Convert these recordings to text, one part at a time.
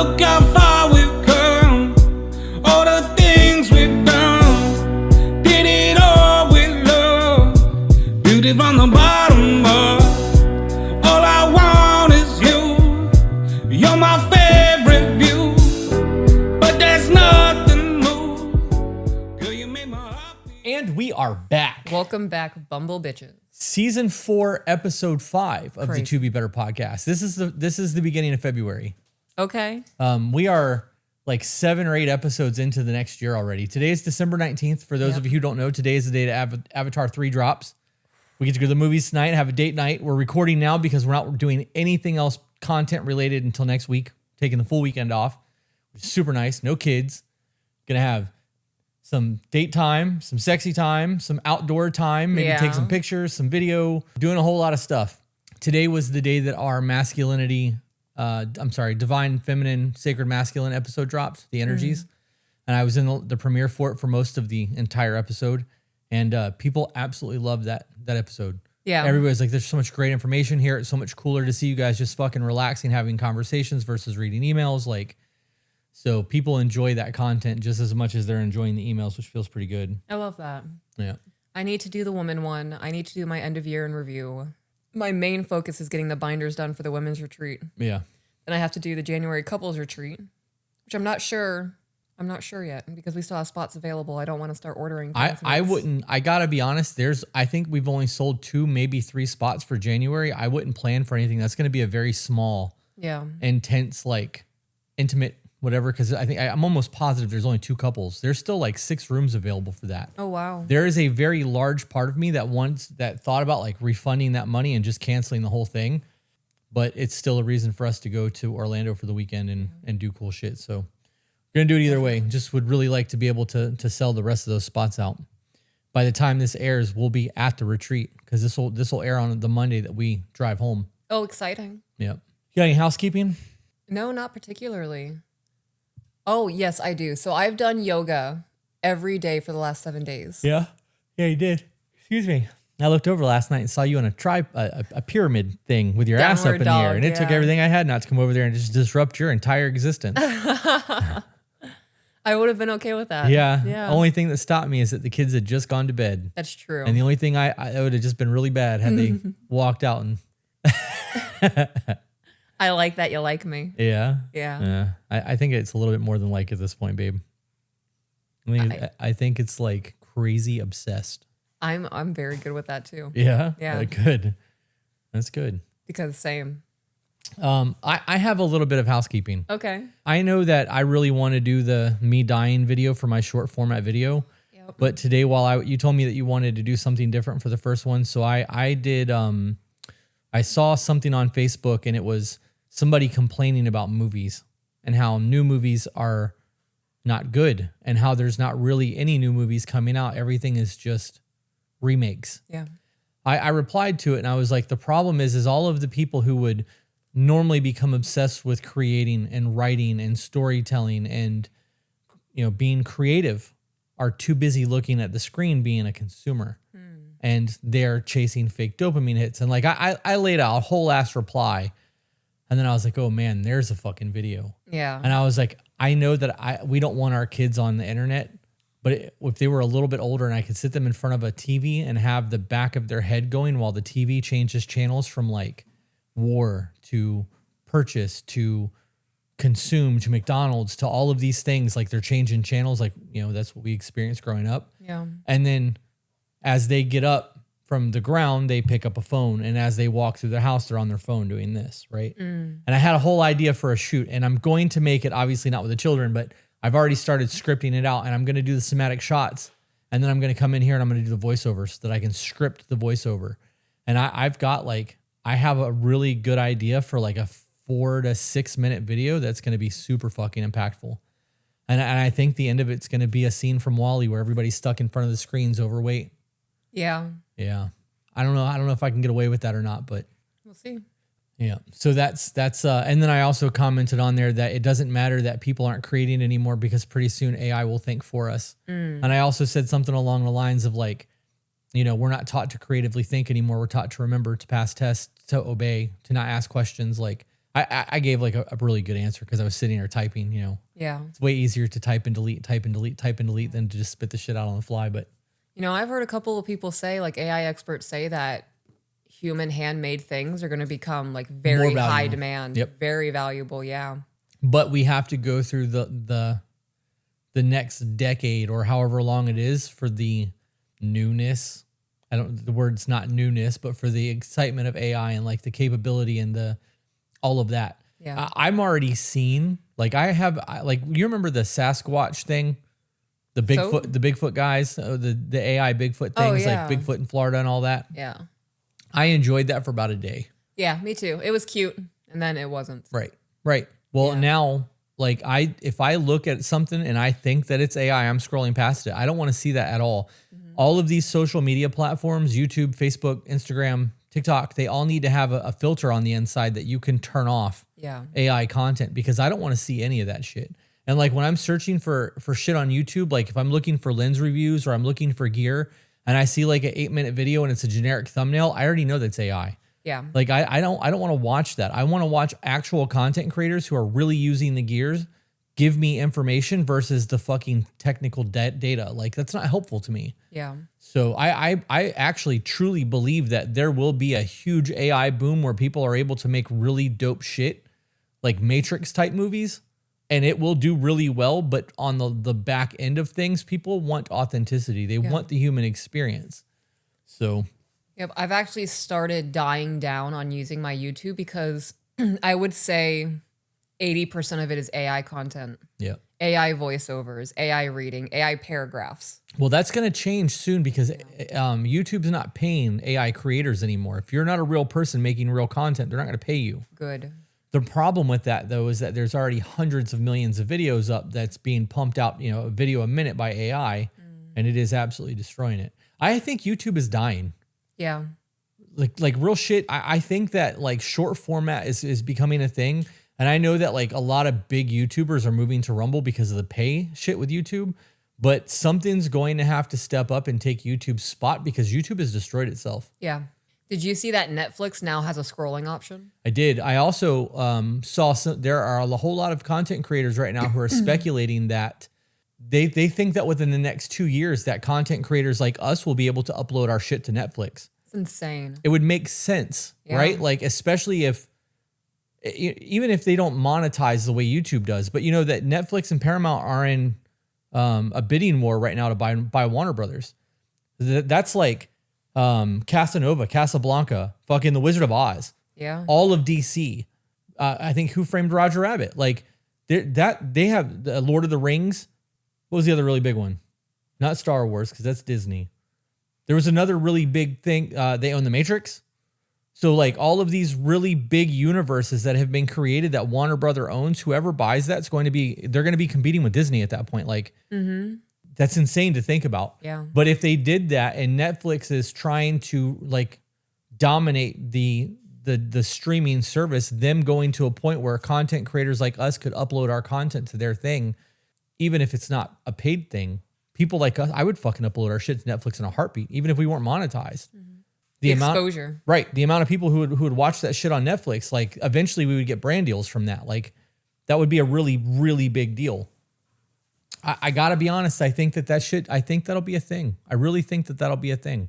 look how far we've come, all the things we've done. Did it all with love, beauty from the bottom up. All I want is you, you're my favorite view, but there's nothing more. Girl, you make my heart beat. And we are back. Welcome back, Bumble Bitches. Season 4, episode 5 of Crazy. the To Be Better podcast. This is the beginning of February. Okay. We are like 7 or 8 episodes into the next year already. Today is December 19th. For those of you who don't know, today is the day that Avatar 3 drops. We get to go to the movies tonight, have a date night. We're recording now because we're not doing anything else content related until next week, taking the full weekend off, which is super nice. No kids. Gonna have some date time, some sexy time, some outdoor time, maybe take some pictures, some video, doing a whole lot of stuff. Today was the day that our divine feminine, sacred masculine episode dropped, the energies. And I was in the premiere for it for most of the entire episode. And people absolutely loved that episode. Yeah. Everybody's like, there's so much great information here. It's so much cooler to see you guys just fucking relaxing, having conversations versus reading emails. So people enjoy that content just as much as they're enjoying the emails, which feels pretty good. I love that. Yeah. I need to do the woman one. I need to do my end of year in review. My main focus is getting the binders done for the women's retreat. Yeah. Then I have to do the January couples retreat, which I'm not sure yet because we still have spots available. I don't want to start ordering. I gotta be honest. I think we've only sold 2, maybe 3 spots for January. I wouldn't plan for anything. That's going to be a very small, intense, intimate, whatever. Because I'm almost positive there's only 2 couples. There's still 6 rooms available for that. Oh wow. There is a very large part of me that thought about refunding that money and just canceling the whole thing, but it's still a reason for us to go to Orlando for the weekend and do cool shit. So. We're going to do it either way. Just would really like to be able to sell the rest of those spots out. By the time this airs, we'll be at the retreat because this will air on the Monday that we drive home. Oh, exciting. Yep. You got any housekeeping? No, not particularly. Oh, yes, I do. So I've done yoga every day for the last 7 days. Yeah. Yeah, you did. Excuse me. I looked over last night and saw you on a pyramid thing with your ass up in the air. And it took everything I had not to come over there and just disrupt your entire existence. I would have been okay with that. Yeah. Only thing that stopped me is that the kids had just gone to bed. That's true. And the only thing I would have just been really bad had they walked out and. I like that you like me. Yeah. Yeah. I think it's a little bit more than like at this point, babe. I think it's crazy obsessed. I'm very good with that too. Yeah. Yeah. Good. That's good. Because same. I have a little bit of housekeeping. Okay. I know that I really want to do the me dying video for my short format video. Yep. But today you told me that you wanted to do something different for the first one. So I did, I saw something on Facebook and it was somebody complaining about movies and how new movies are not good and how there's not really any new movies coming out. Everything is just remakes. Yeah. I replied to it and I was like, the problem is all of the people who would normally become obsessed with creating and writing and storytelling and, being creative are too busy looking at the screen being a consumer and they're chasing fake dopamine hits. And I laid out a whole ass reply and then I was like, oh man, there's a fucking video. Yeah. And I was like, I know that we don't want our kids on the internet, but if they were a little bit older and I could sit them in front of a TV and have the back of their head going while the TV changes channels from war to purchase to consume to McDonald's to all of these things, they're changing channels, that's what we experienced growing up. Yeah. And then as they get up from the ground, they pick up a phone. And as they walk through their house, they're on their phone doing this, right? And I had a whole idea for a shoot and I'm going to make it, obviously not with the children, but I've already started scripting it out and I'm going to do the somatic shots. And then I'm going to come in here and I'm going to do the voiceover so that I can script the voiceover. And I've got I have a really good idea for a 4 to 6 minute video that's going to be super fucking impactful. And I think the end of it's going to be a scene from WALL-E where everybody's stuck in front of the screens overweight. Yeah. Yeah. I don't know if I can get away with that or not, but we'll see. Yeah. So that's and then I also commented on there that it doesn't matter that people aren't creating anymore because pretty soon AI will think for us. And I also said something along the lines of we're not taught to creatively think anymore. We're taught to remember, to pass tests, to obey, to not ask questions. I gave like a really good answer because I was sitting there typing, you know. Yeah. It's way easier to type and delete than to just spit the shit out on the fly. But You know, I've heard a couple of people say, like AI experts say that human handmade things are going to become like very high demand, very valuable. Yeah. But we have to go through the next decade or however long it is for the newness. The word's not newness, but for the excitement of AI and like the capability and all of that. Yeah. I'm already seeing, like you remember the Sasquatch thing? The Bigfoot guys, the AI Bigfoot things, like Bigfoot in Florida and all that. Yeah. I enjoyed that for about a day. Yeah, me too. It was cute. And then it wasn't. Right. Well, now, like if I look at something and I think that it's AI, I'm scrolling past it. I don't want to see that at all. All of these social media platforms, YouTube, Facebook, Instagram, TikTok, they all need to have a filter on the inside that you can turn off AI content because I don't want to see any of that shit. And like when I'm searching for shit on YouTube, like if I'm looking for lens reviews or I'm looking for gear and I see like an 8-minute video and it's a generic thumbnail, I already know that's AI. Yeah. Like I don't want to watch that. I want to watch actual content creators who are really using the gears give me information versus the fucking technical data. Like that's not helpful to me. Yeah. So I actually truly believe that there will be a huge AI boom where people are able to make really dope shit, like Matrix type movies, and it will do really well. But on the back end of things, people want authenticity. They want the human experience. So. Yep. I've actually started dying down on using my YouTube because I would say 80% of it is AI content. Yeah. AI voiceovers, AI reading, AI paragraphs. Well, that's going to change soon because YouTube's not paying AI creators anymore. If you're not a real person making real content, they're not going to pay you. Good. The problem with that, though, is that there's already hundreds of millions of videos up that's being pumped out, you know, a video a minute by AI, and it is absolutely destroying it. I think YouTube is dying. Yeah. Like real shit. I think that like short format is becoming a thing. And I know that like a lot of big YouTubers are moving to Rumble because of the pay shit with YouTube, but something's going to have to step up and take YouTube's spot because YouTube has destroyed itself. Yeah. Did you see that Netflix now has a scrolling option? I did. I also saw there are a whole lot of content creators right now who are speculating that they think that within the next 2 years that content creators like us will be able to upload our shit to Netflix. It's insane. It would make sense, right? Like especially if even if they don't monetize the way YouTube does, but you know that Netflix and Paramount are in a bidding war right now to buy Warner Brothers. That's like Casablanca, fucking The Wizard of Oz. Yeah. All of DC. I think Who Framed Roger Rabbit. Like they have the Lord of the Rings. What was the other really big one? Not Star Wars, because that's Disney. There was another really big thing. They own The Matrix. So like all of these really big universes that have been created that Warner Brother owns, whoever buys that's they're going to be competing with Disney at that point. Like that's insane to think about. Yeah. But if they did that and Netflix is trying to like dominate the streaming service, them going to a point where content creators like us could upload our content to their thing, even if it's not a paid thing, people like us, I would fucking upload our shit to Netflix in a heartbeat, even if we weren't monetized. The amount, exposure. Right. The amount of people who would watch that shit on Netflix, like eventually we would get brand deals from that. Like that would be a really, really big deal. I gotta be honest. I think that'll be a thing. I really think that'll be a thing.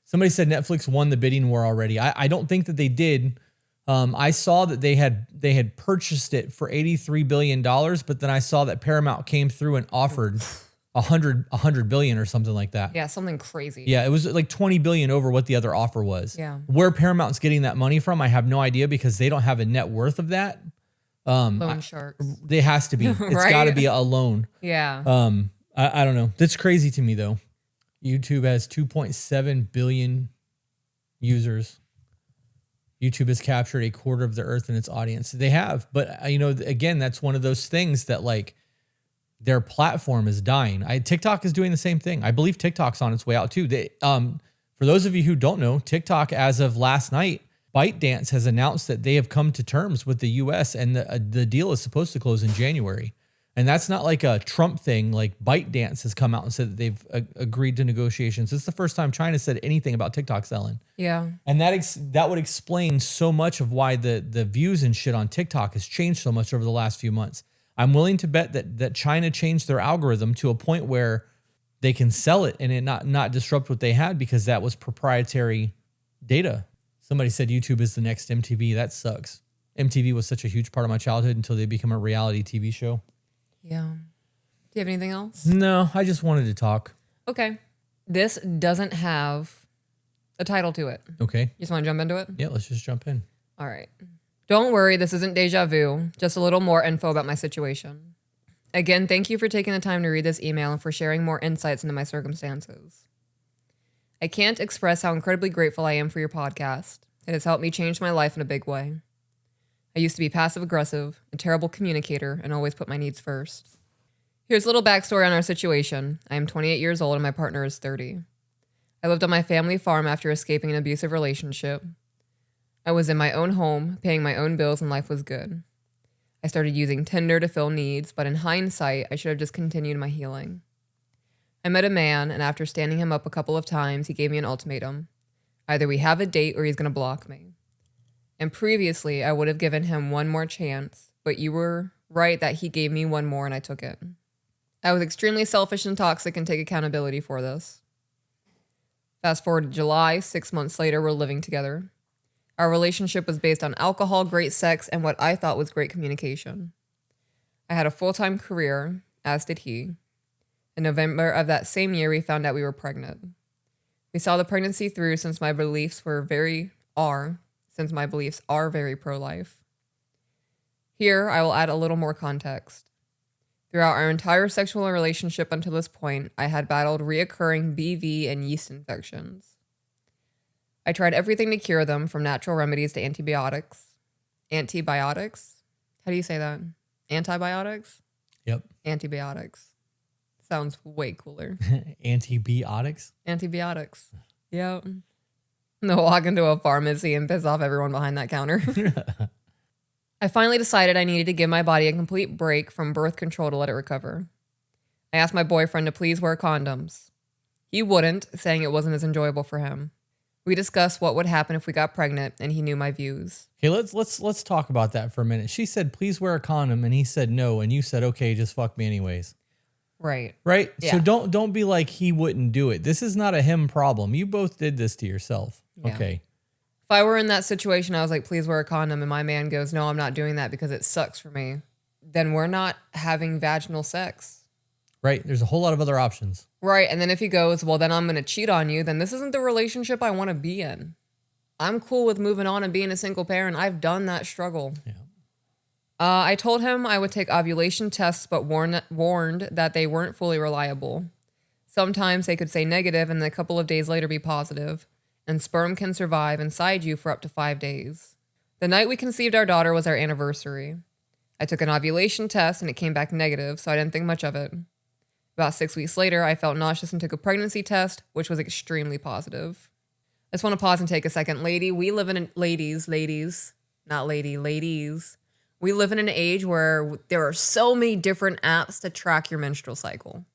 Somebody said Netflix won the bidding war already. I don't think that they did. I saw that they had purchased it for $83 billion, but then I saw that Paramount came through and offered $100 billion or something like that. Yeah, something crazy. Yeah, it was like $20 billion over what the other offer was. Yeah. Where Paramount's getting that money from, I have no idea because they don't have a net worth of that. Loan sharks. It has to be. It's Right? got to be a loan. Yeah. I don't know. That's crazy to me though. YouTube has 2.7 billion users. YouTube has captured a quarter of the earth in its audience. They have, but you know, again, that's one of those things that like their platform is dying. TikTok is doing the same thing. I believe TikTok's on its way out too. For those of you who don't know, TikTok, as of last night, ByteDance has announced that they have come to terms with the US and the deal is supposed to close in January. And that's not like a Trump thing. Like ByteDance has come out and said that they've agreed to negotiations. This is the first time China said anything about TikTok selling. Yeah. And that would explain so much of why the views and shit on TikTok has changed so much over the last few months. I'm willing to bet that China changed their algorithm to a point where they can sell it and it not disrupt what they had because that was proprietary data. Somebody said YouTube is the next MTV. That sucks. MTV was such a huge part of my childhood until they become a reality TV show. Yeah. Do you have anything else? No, I just wanted to talk. Okay. This doesn't have a title to it. Okay. You just want to jump into it? Yeah, let's just jump in. All right. Don't worry, this isn't deja vu, just a little more info about my situation. Again, thank you for taking the time to read this email and for sharing more insights into my circumstances. I can't express how incredibly grateful I am for your podcast. It has helped me change my life in a big way. I used to be passive-aggressive, a terrible communicator, and always put my needs first. Here's a little backstory on our situation. I am 28 years old and my partner is 30. I lived on my family farm after escaping an abusive relationship. I was in my own home, paying my own bills, and life was good. I started using Tinder to fill needs, but in hindsight, I should have just continued my healing. I met a man, and after standing him up a couple of times, he gave me an ultimatum. Either we have a date or he's going to block me. And previously, I would have given him one more chance, but you were right that he gave me one more and I took it. I was extremely selfish and toxic and take accountability for this. Fast forward to July, 6 months later, we're living together. Our relationship was based on alcohol, great sex, and what I thought was great communication. I had a full-time career, as did he. In November of that same year, we found out we were pregnant. We saw the pregnancy through since my beliefs are very pro-life. Here, I will add a little more context. Throughout our entire sexual relationship until this point, I had battled reoccurring BV and yeast infections. I tried everything to cure them, from natural remedies to antibiotics. Antibiotics? How do you say that? Antibiotics? Yep. Antibiotics. Sounds way cooler. Antibiotics? Antibiotics. Yep. No, walk into a pharmacy and piss off everyone behind that counter. I finally decided I needed to give my body a complete break from birth control to let it recover. I asked my boyfriend to please wear condoms. He wouldn't, saying it wasn't as enjoyable for him. We discussed what would happen if we got pregnant, and he knew my views. Okay, let's talk about that for a minute. She said, please wear a condom, and he said no, and you said, okay, just fuck me anyways. Right. Right? Yeah. So don't be like he wouldn't do it. This is not a him problem. You both did this to yourself. Yeah. Okay. If I were in that situation, I was like, please wear a condom, and my man goes, no, I'm not doing that because it sucks for me. Then we're not having vaginal sex. Right? There's a whole lot of other options. Right. And then if he goes, well, then I'm going to cheat on you, then this isn't the relationship I want to be in. I'm cool with moving on and being a single parent. I've done that struggle. Yeah. I told him I would take ovulation tests, but warned that they weren't fully reliable. Sometimes they could say negative and then a couple of days later be positive, and sperm can survive inside you for up to 5 days. The night we conceived our daughter was our anniversary. I took an ovulation test and it came back negative, so I didn't think much of it. About 6 weeks later, I felt nauseous and took a pregnancy test, which was extremely positive. I just want to pause and take a second. Ladies. We live in an age where there are so many different apps to track your menstrual cycle.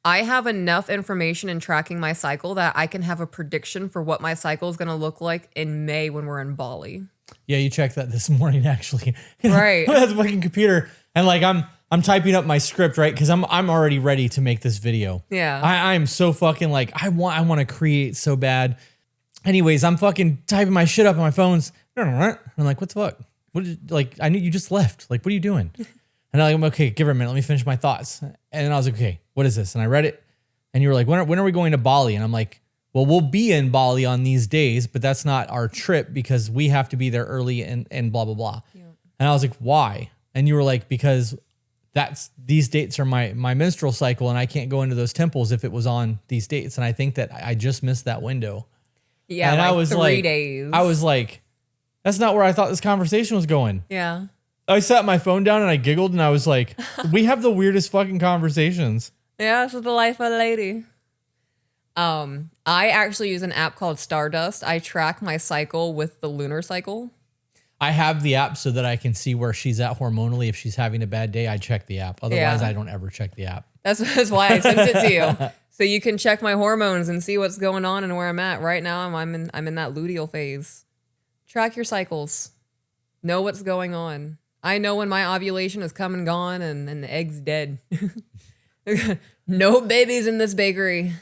I have enough information in tracking my cycle that I can have a prediction for what my cycle is going to look like in May when we're in Bali. Yeah, you checked that this morning, actually. Right. I had the fucking computer, and like I'm typing up my script, right? Because I'm already ready to make this video. Yeah. I'm so fucking like I want to create so bad. Anyways, I'm fucking typing my shit up on my phones. I'm like, what the fuck? I knew you just left. Like, what are you doing? And I'm like, okay, give her a minute. Let me finish my thoughts. And then I was like, okay, what is this? And I read it, and you were like, when are we going to Bali? And I'm like, well, we'll be in Bali on these days, but that's not our trip because we have to be there early and blah blah blah. Yeah. And I was like, why? And you were like, because these dates are my menstrual cycle, and I can't go into those temples if it was on these dates. And I think that I just missed that window. Yeah, and like I was 3 days. I was like, that's not where I thought this conversation was going. Yeah. I sat my phone down and I giggled and I was like, we have the weirdest fucking conversations. Yeah, this is the life of a lady. I actually use an app called Stardust. I track my cycle with the lunar cycle. I have the app so that I can see where she's at hormonally. If she's having a bad day, I check the app. Otherwise, I don't ever check the app. That's why I sent it to you. So you can check my hormones and see what's going on and where I'm at. Right now, I'm in that luteal phase. Track your cycles. Know what's going on. I know when my ovulation is come and gone and the egg's dead. No babies in this bakery.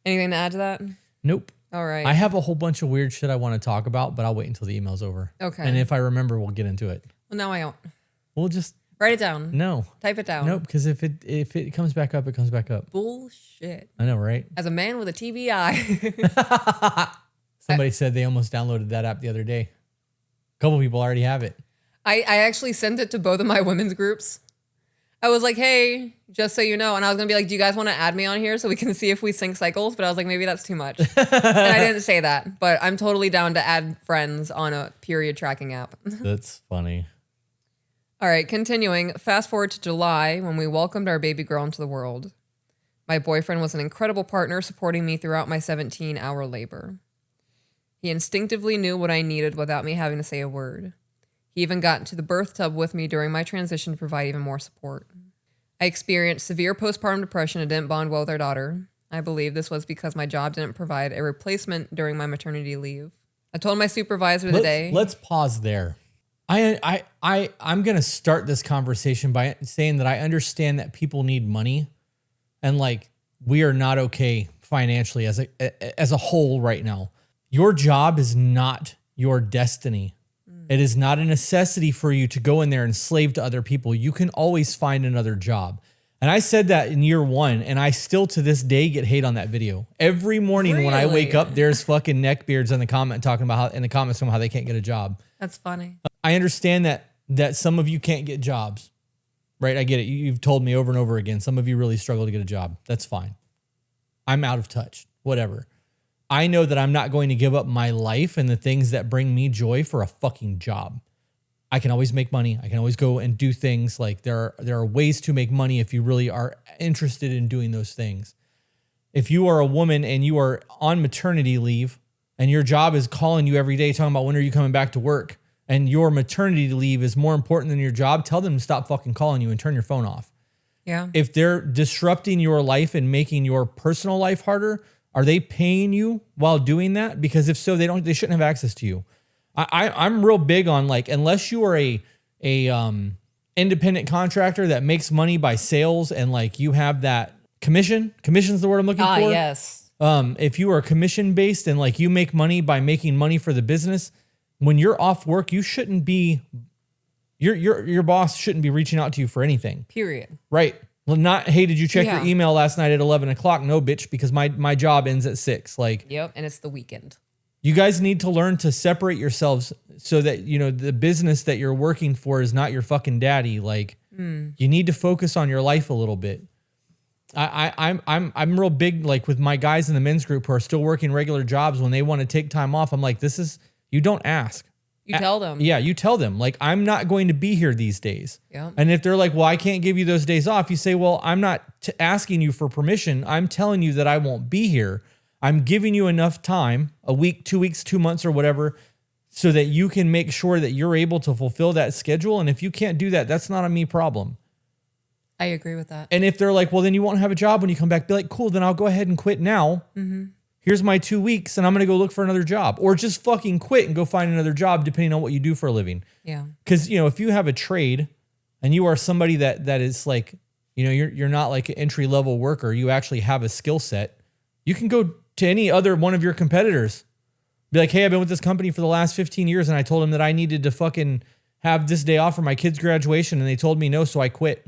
Anything to add to that? Nope. All right. I have a whole bunch of weird shit I want to talk about, but I'll wait until the email's over. Okay. And if I remember, we'll get into it. Well, no, I don't. We'll just Write it down. no. Type it down. Nope. Because if it comes back up, it comes back up. Bullshit. I know, right? As a man with a TBI. Somebody said they almost downloaded that app the other day. A couple people already have it. I actually sent it to both of my women's groups. I was like, hey, just so you know. And I was going to be like, do you guys want to add me on here so we can see if we sync cycles? But I was like, maybe that's too much. And I didn't say that. But I'm totally down to add friends on a period tracking app. That's funny. All right, continuing. Fast forward to July when we welcomed our baby girl into the world. My boyfriend was an incredible partner supporting me throughout my 17-hour labor. He instinctively knew what I needed without me having to say a word. He even got into the birth tub with me during my transition to provide even more support. I experienced severe postpartum depression and didn't bond well with our daughter. I believe this was because my job didn't provide a replacement during my maternity leave. I told my supervisor the day. Let's pause there. I'm going to start this conversation by saying that I understand that people need money and like we are not okay financially as a whole right now. Your job is not your destiny. It is not a necessity for you to go in there and slave to other people. You can always find another job. And I said that in year one, and I still to this day get hate on that video. Every morning when I wake up, there's fucking neckbeards in the comments talking about how they can't get a job. That's funny. I understand that some of you can't get jobs, right? I get it. You've told me over and over again. Some of you really struggle to get a job. That's fine. I'm out of touch. Whatever. I know that I'm not going to give up my life and the things that bring me joy for a fucking job. I can always make money. I can always go and do things. Like there are ways to make money if you really are interested in doing those things. If you are a woman and you are on maternity leave and your job is calling you every day talking about when are you coming back to work and your maternity leave is more important than your job, tell them to stop fucking calling you and turn your phone off. Yeah. If they're disrupting your life and making your personal life harder, are they paying you while doing that? Because if so, they shouldn't have access to you. I'm real big on like, unless you are a independent contractor that makes money by sales and like you have that commission's the word I'm looking for. Yes. If you are commission based and like you make money by making money for the business, when you're off work, you shouldn't be, your boss shouldn't be reaching out to you for anything. Period. Right. Well, not, hey, did you check your email last night at 11 o'clock? No, bitch, because my job ends at 6. Like, yep, and it's the weekend. You guys need to learn to separate yourselves so that, you know, the business that you're working for is not your fucking daddy. Like, you need to focus on your life a little bit. I'm real big, like with my guys in the men's group who are still working regular jobs when they want to take time off. I'm like, you don't ask. You tell them. Yeah, you tell them. Like, I'm not going to be here these days. Yeah. And if they're like, well, I can't give you those days off, you say, well, I'm not asking you for permission. I'm telling you that I won't be here. I'm giving you enough time, a week, 2 weeks, 2 months or whatever, so that you can make sure that you're able to fulfill that schedule. And if you can't do that, that's not a me problem. I agree with that. And if they're like, well, then you won't have a job when you come back, be like, cool, then I'll go ahead and quit now. Here's my 2 weeks and I'm going to go look for another job, or just fucking quit and go find another job depending on what you do for a living. Yeah. Because, you know, if you have a trade and you are somebody that is like, you know, you're not like an entry level worker, you actually have a skill set, you can go to any other one of your competitors. Be like, hey, I've been with this company for the last 15 years and I told them that I needed to fucking have this day off for my kid's graduation and they told me no, so I quit.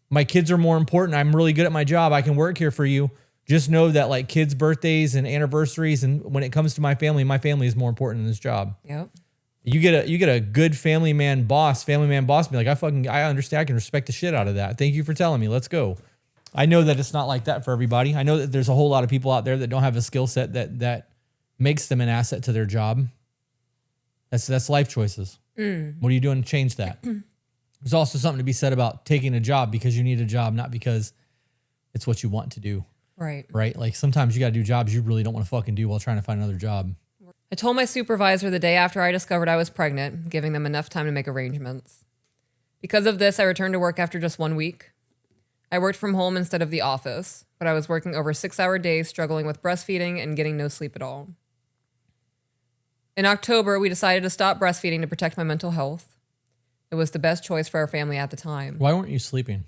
My kids are more important. I'm really good at my job. I can work here for you. Just know that like kids' birthdays and anniversaries, and when it comes to my family is more important than this job. Yep. You get a good family man boss be like, I understand. I can respect the shit out of that. Thank you for telling me. Let's go. I know that it's not like that for everybody. I know that there's a whole lot of people out there that don't have a skill set that makes them an asset to their job. That's life choices. What are you doing to change that? There's also something to be said about taking a job because you need a job, not because it's what you want to do. Right. Right? Like sometimes you got to do jobs you really don't want to fucking do while trying to find another job. I told my supervisor the day after I discovered I was pregnant, giving them enough time to make arrangements. Because of this, I returned to work after just 1 week. I worked from home instead of the office, but I was working over 6-hour days, struggling with breastfeeding and getting no sleep at all. In October, we decided to stop breastfeeding to protect my mental health. It was the best choice for our family at the time. Why weren't you sleeping?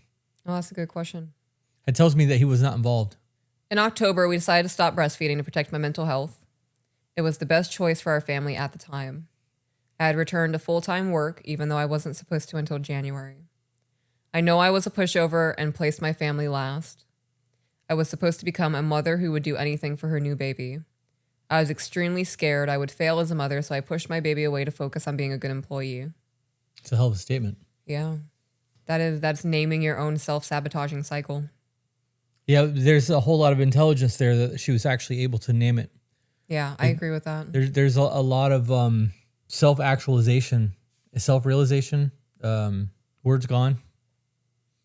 Oh, that's a good question. It tells me that he was not involved. In October, we decided to stop breastfeeding to protect my mental health. It was the best choice for our family at the time. I had returned to full-time work, even though I wasn't supposed to until January. I know I was a pushover and placed my family last. I was supposed to become a mother who would do anything for her new baby. I was extremely scared I would fail as a mother, so I pushed my baby away to focus on being a good employee. It's a hell of a statement. Yeah. That's naming your own self-sabotaging cycle. Yeah, there's a whole lot of intelligence there that she was actually able to name it. Yeah, I agree with that. There's a lot of self-actualization, self-realization. Words gone.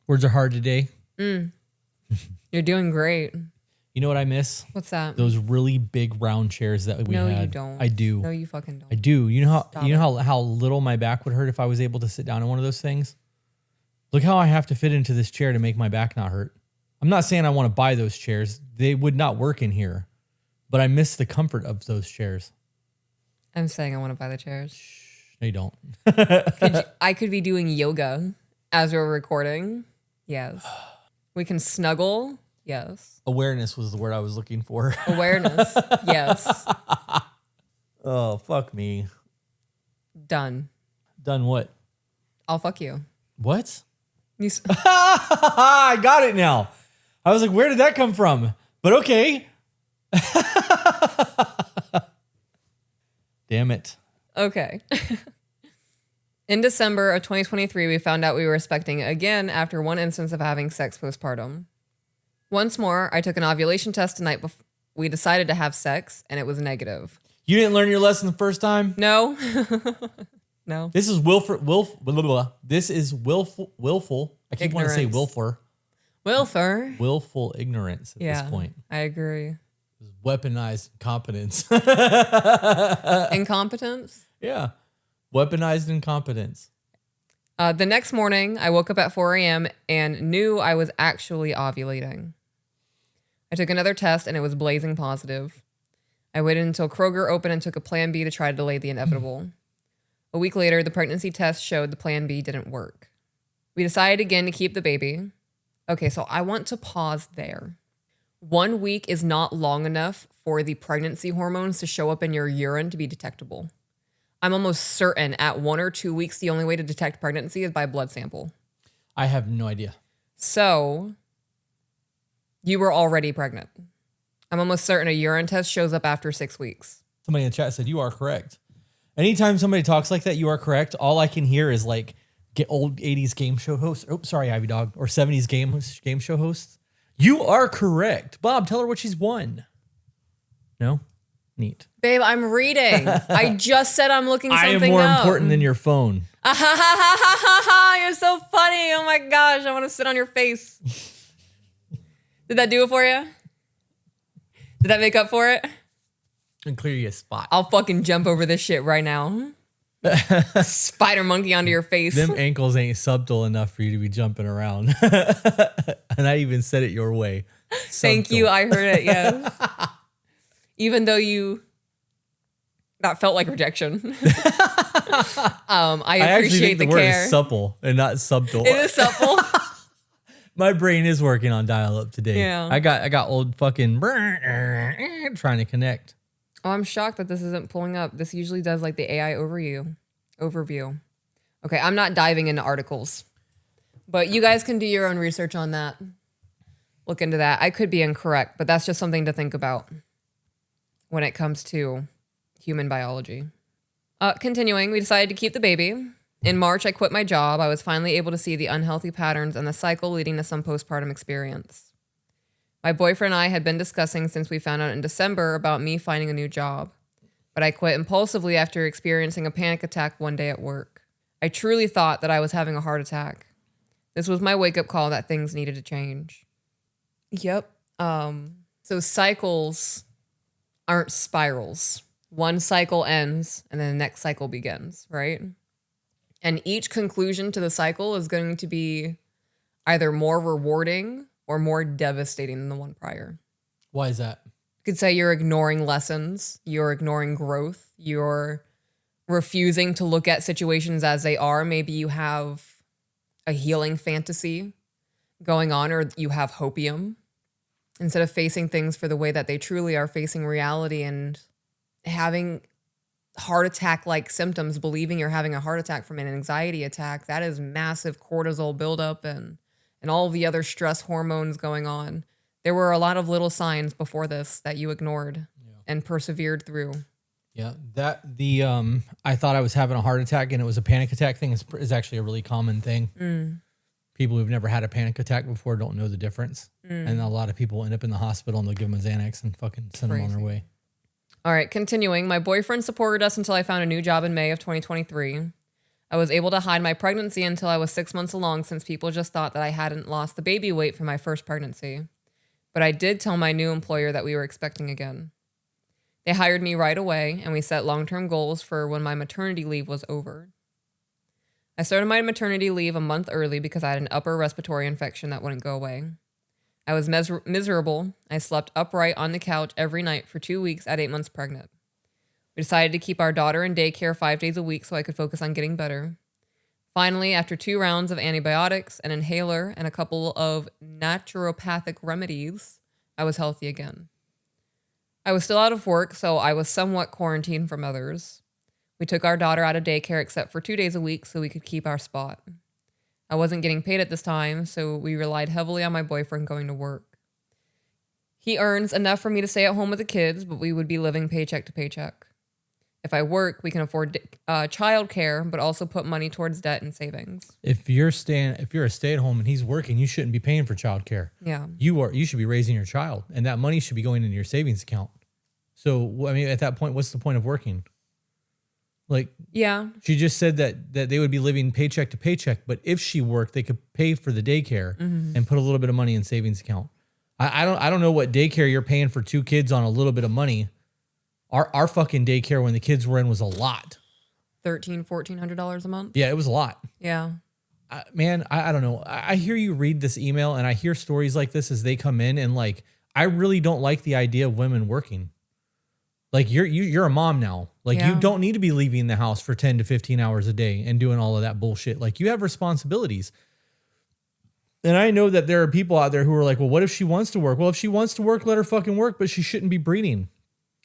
Words are hard today. You're doing great. You know what I miss? What's that? Those really big round chairs that we had. No, you don't. I do. No, you fucking don't. I do. You know how little my back would hurt if I was able to sit down in one of those things? Look how I have to fit into this chair to make my back not hurt. I'm not saying I want to buy those chairs. They would not work in here. But I miss the comfort of those chairs. I'm saying I want to buy the chairs. No, you don't. I could be doing yoga as we're recording. Yes. We can snuggle. Yes. Awareness was the word I was looking for. Awareness. Yes. Oh, fuck me. Done. Done what? I'll fuck you. What? You I got it now. I was like, where did that come from? But okay. Damn it. Okay. In December of 2023, we found out we were expecting again after one instance of having sex postpartum. Once more, I took an ovulation test the night before we decided to have sex, and it was negative. You didn't learn your lesson the first time? No. No. This is This is willful. I keep wanting to say willful. Willful ignorance at this point. I agree. Weaponized incompetence. Incompetence? Yeah. Weaponized incompetence. The next morning, I woke up at 4 a.m. and knew I was actually ovulating. I took another test and it was blazing positive. I waited until Kroger opened and took a plan B to try to delay the inevitable. A week later, the pregnancy test showed the plan B didn't work. We decided again to keep the baby. Okay, so I want to pause there. 1 week is not long enough for the pregnancy hormones to show up in your urine to be detectable. I'm almost certain at 1 or 2 weeks, the only way to detect pregnancy is by blood sample. I have no idea. So you were already pregnant. I'm almost certain a urine test shows up after 6 weeks. Somebody in the chat said, you are correct. Anytime somebody talks like that, you are correct. All I can hear is like get old 80s game show hosts. Oh, sorry, Ivy Dog. Or 70s game show hosts. You are correct. Bob, tell her what she's won. No? Neat. Babe, I'm reading. I just said I'm looking something up. I am more important than your phone. You're so funny. Oh my gosh, I want to sit on your face. Did that do it for you? Did that make up for it? And clear you a spot. I'll fucking jump over this shit right now. Spider monkey onto your face. Them ankles ain't subtle enough for you to be jumping around. And I even said it your way. Thank you. I heard it, yes. Even though that felt like rejection. I actually think the the word care. is supple and not subtle. It is supple. My brain is working on dial-up today. Yeah. I got old fucking trying to connect. Oh, I'm shocked that this isn't pulling up. This usually does like the AI overview. Okay, I'm not diving into articles, but you guys can do your own research on that. Look into that. I could be incorrect, but that's just something to think about when it comes to human biology. Continuing, we decided to keep the baby. In March, I quit my job. I was finally able to see the unhealthy patterns and the cycle leading to some postpartum experience. My boyfriend and I had been discussing since we found out in December about me finding a new job, but I quit impulsively after experiencing a panic attack one day at work. I truly thought that I was having a heart attack. This was my wake-up call that things needed to change. Yep. So cycles aren't spirals. one cycle ends and then the next cycle begins, right? And each conclusion to the cycle is going to be either more rewarding or more devastating than the one prior. Why is that? You could say you're ignoring lessons, you're ignoring growth, you're refusing to look at situations as they are. Maybe you have a healing fantasy going on, or you have hopium. Instead of facing things for the way that they truly are, facing reality and having heart attack-like symptoms, believing you're having a heart attack from an anxiety attack, that is massive cortisol buildup and all the other stress hormones going on. There were a lot of little signs before this that you ignored and persevered through. Yeah, I thought I was having a heart attack and it was a panic attack thing is actually a really common thing. People who've never had a panic attack before don't know the difference. And a lot of people end up in the hospital and they'll give them a Xanax and fucking send them on their way. All right, continuing. My boyfriend supported us until I found a new job in May of 2023. I was able to hide my pregnancy until I was 6 months along, since people just thought that I hadn't lost the baby weight from my first pregnancy. But I did tell my new employer that we were expecting again. They hired me right away, and we set long-term goals for when my maternity leave was over. I started my maternity leave a month early because I had an upper respiratory infection that wouldn't go away. I was miserable. I slept upright on the couch every night for 2 weeks at 8 months pregnant. We decided to keep our daughter in daycare 5 days a week so I could focus on getting better. Finally, after 2 rounds of antibiotics, an inhaler, and a couple of naturopathic remedies, I was healthy again. I was still out of work, so I was somewhat quarantined from others. We took our daughter out of daycare except for 2 days a week so we could keep our spot. I wasn't getting paid at this time, so we relied heavily on my boyfriend going to work. He earns enough for me to stay at home with the kids, but we would be living paycheck to paycheck. If I work, we can afford childcare, but also put money towards debt and savings. If you're a stay-at-home and he's working, you shouldn't be paying for childcare. Yeah. You should be raising your child, and that money should be going into your savings account. So, I mean, at that point, what's the point of working? Like, yeah, she just said that they would be living paycheck to paycheck, but if she worked, they could pay for the daycare and put a little bit of money in savings account. I don't know what daycare you're paying for 2 kids on a little bit of money. Our fucking daycare when the kids were in was a lot. $1,400 a month. Yeah, it was a lot. Yeah. Man, I don't know. I hear you read this email and I hear stories like this as they come in, and like, I really don't like the idea of women working. Like, you're a mom now. Like, you don't need to be leaving the house for 10 to 15 hours a day and doing all of that bullshit. Like, you have responsibilities. And I know that there are people out there who are like, well, what if she wants to work? Well, if she wants to work, let her fucking work, but she shouldn't be breeding.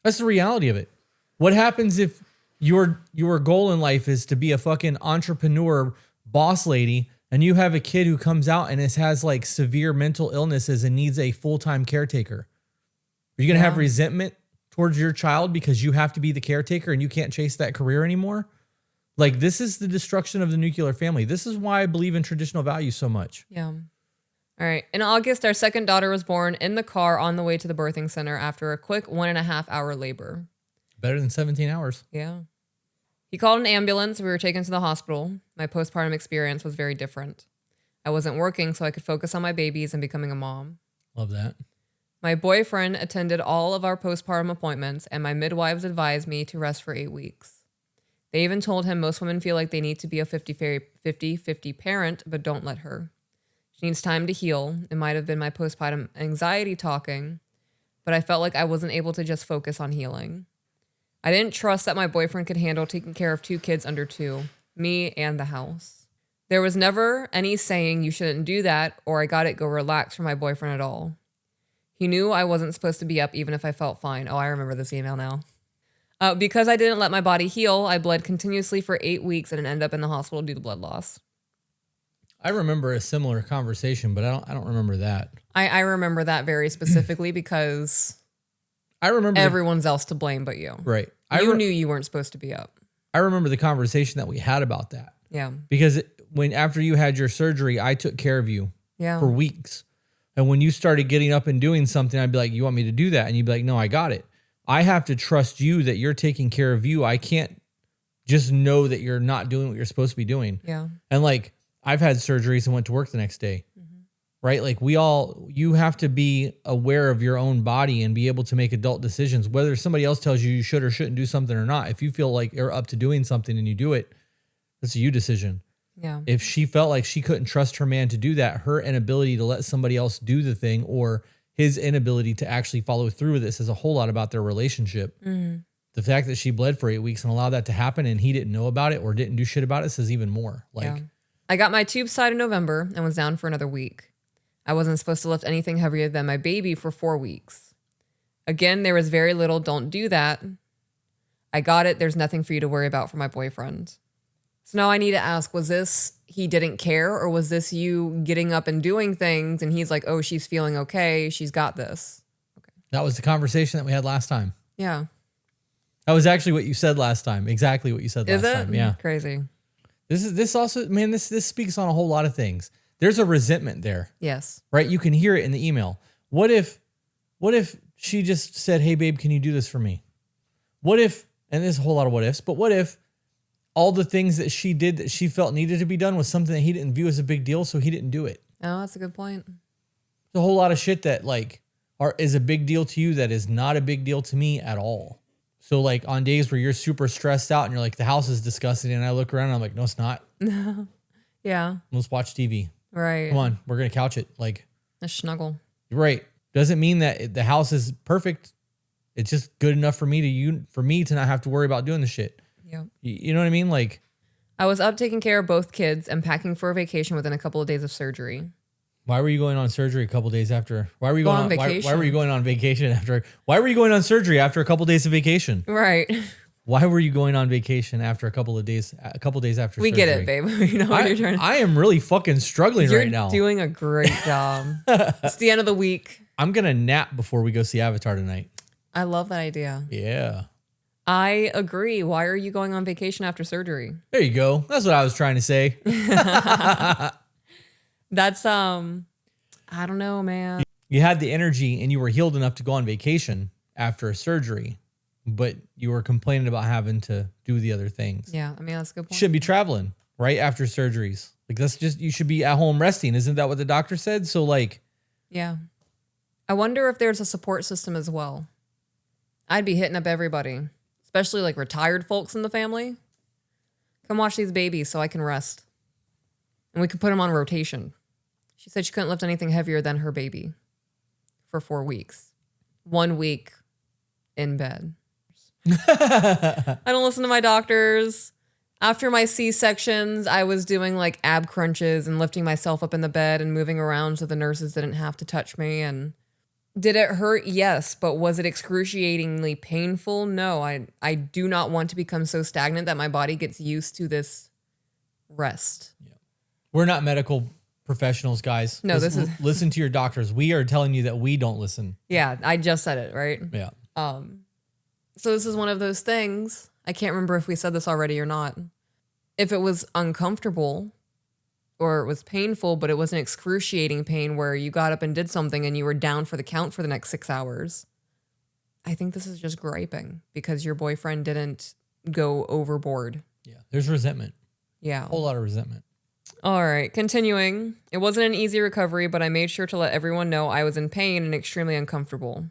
That's the reality of it. What happens if your goal in life is to be a fucking entrepreneur boss lady, and you have a kid who comes out and has like severe mental illnesses and needs a full-time caretaker? Are you going to have resentment towards your child because you have to be the caretaker and you can't chase that career anymore? Like, this is the destruction of the nuclear family. This is why I believe in traditional values so much. Yeah. All right. In August, our second daughter was born in the car on the way to the birthing center after a quick 1.5 hour labor. Better than 17 hours. Yeah. He called an ambulance. We were taken to the hospital. My postpartum experience was very different. I wasn't working, so I could focus on my babies and becoming a mom. Love that. My boyfriend attended all of our postpartum appointments, and my midwives advised me to rest for 8 weeks. They even told him most women feel like they need to be a 50-50 parent, but don't let her. She needs time to heal. It might have been my postpartum anxiety talking, but I felt like I wasn't able to just focus on healing. I didn't trust that my boyfriend could handle taking care of 2 kids under 2, me and the house. There was never any saying you shouldn't do that or I got it, go relax from my boyfriend at all. He knew I wasn't supposed to be up even if I felt fine. Oh, I remember this email now. Because I didn't let my body heal, I bled continuously for 8 weeks and ended up in the hospital due to blood loss. I remember a similar conversation, but I don't remember that. I remember that very specifically because I remember everyone's else to blame but you. Right. You knew you weren't supposed to be up. I remember the conversation that we had about that. Yeah. Because after you had your surgery, I took care of you for weeks. And when you started getting up and doing something, I'd be like, you want me to do that? And you'd be like, no, I got it. I have to trust you that you're taking care of you. I can't just know that you're not doing what you're supposed to be doing. Yeah. And like, I've had surgeries and went to work the next day. right? Like you have to be aware of your own body and be able to make adult decisions, whether somebody else tells you you should or shouldn't do something or not. If you feel like you're up to doing something and you do it, that's a you decision. Yeah. If she felt like she couldn't trust her man to do that, her inability to let somebody else do the thing or his inability to actually follow through with it says a whole lot about their relationship. The fact that she bled for 8 weeks and allowed that to happen and he didn't know about it or didn't do shit about it says even more. Like, I got my tubes tied in November and was down for another week. I wasn't supposed to lift anything heavier than my baby for 4 weeks. Again, there was very little don't do that. I got it. There's nothing for you to worry about for my boyfriend. So now I need to ask, was this he didn't care or was this you getting up and doing things and he's like, oh, she's feeling okay. She's got this. Okay. that was the conversation that we had last time. Yeah. That was actually what you said last time. Exactly what you said last time. Yeah. Crazy. This also, man, this speaks on a whole lot of things. There's a resentment there. Yes. Right? You can hear it in the email. What if she just said, hey, babe, can you do this for me? What if, and there's a whole lot of what ifs, but what if all the things that she did that she felt needed to be done was something that he didn't view as a big deal, so he didn't do it? Oh, that's a good point. There's a whole lot of shit that like is a big deal to you that is not a big deal to me at all. So like on days where you're super stressed out and you're like, the house is disgusting, and I look around and I'm like, no, it's not. Yeah. Let's watch TV. Right. Come on, we're gonna couch it. Like A snuggle. right. Doesn't mean that the house is perfect. It's just good enough for me to not have to worry about doing the shit. Yeah. You know what I mean? Like, I was up taking care of both kids and packing for a vacation within a couple of days of surgery. why were you going on surgery a couple days after? Why were you going on vacation? Why were you going on vacation after? Why were you going on surgery after a couple days of vacation? Right. Why were you going on vacation after a couple days after We surgery? get it, babe. You know what you're trying to. I am really fucking struggling You're right now. doing a great job. It's the end of the week. I'm gonna nap before we go see Avatar tonight. I love that idea. Yeah. I agree. Why are you going on vacation after surgery? There you go. That's what I was trying to say. That's I don't know, man. You had the energy and you were healed enough to go on vacation after a surgery, but you were complaining about having to do the other things. Yeah, I mean that's a good You point. should be traveling right after surgeries. Like that's just, you should be at home resting. Isn't that what the doctor said? So like, Yeah. I wonder if there's a support system as well. I'd be hitting up everybody, especially like retired folks in the family. Come watch these babies so I can rest. And we could put them on rotation. She said she couldn't lift anything heavier than her baby for 4 weeks. 1 week in bed. I don't listen to my doctors. After my C-sections, I was doing like ab crunches and lifting myself up in the bed and moving around so the nurses didn't have to touch me. And did it hurt? Yes. But was it excruciatingly painful? No. I do not want to become so stagnant that my body gets used to this rest. we're not medical professionals, guys. No, listen to your doctors. We are telling you that we don't listen. Yeah, I just said it, right? Yeah. So this is one of those things. I can't remember if we said this already or not. If it was uncomfortable or it was painful, but it was an excruciating pain where you got up and did something and you were down for the count for the next 6 hours, I think this is just griping because your boyfriend didn't go overboard. Yeah. There's resentment. Yeah. A whole lot of resentment. All right, continuing. It wasn't an easy recovery, but I made sure to let everyone know I was in pain and extremely uncomfortable.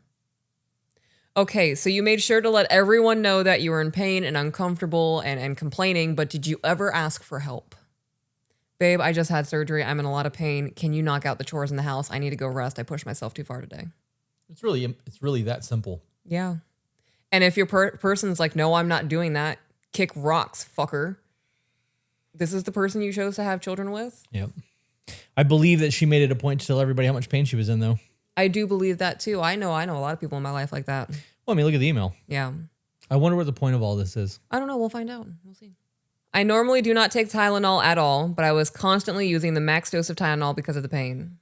Okay, so you made sure to let everyone know that you were in pain and uncomfortable and complaining, but did you ever ask for help? Babe, I just had surgery. I'm in a lot of pain. Can you knock out the chores in the house? I need to go rest. I pushed myself too far today. It's really that simple. Yeah. And if your person's like, no, I'm not doing that, kick rocks, fucker. This is the person you chose to have children with? Yep. I believe that she made it a point to tell everybody how much pain she was in, though. I do believe that too. I know a lot of people in my life like that. Well, I mean, look at the email. Yeah. I wonder what the point of all this is. I don't know. We'll find out. We'll see. I normally do not take Tylenol at all, but I was constantly using the max dose of Tylenol because of the pain.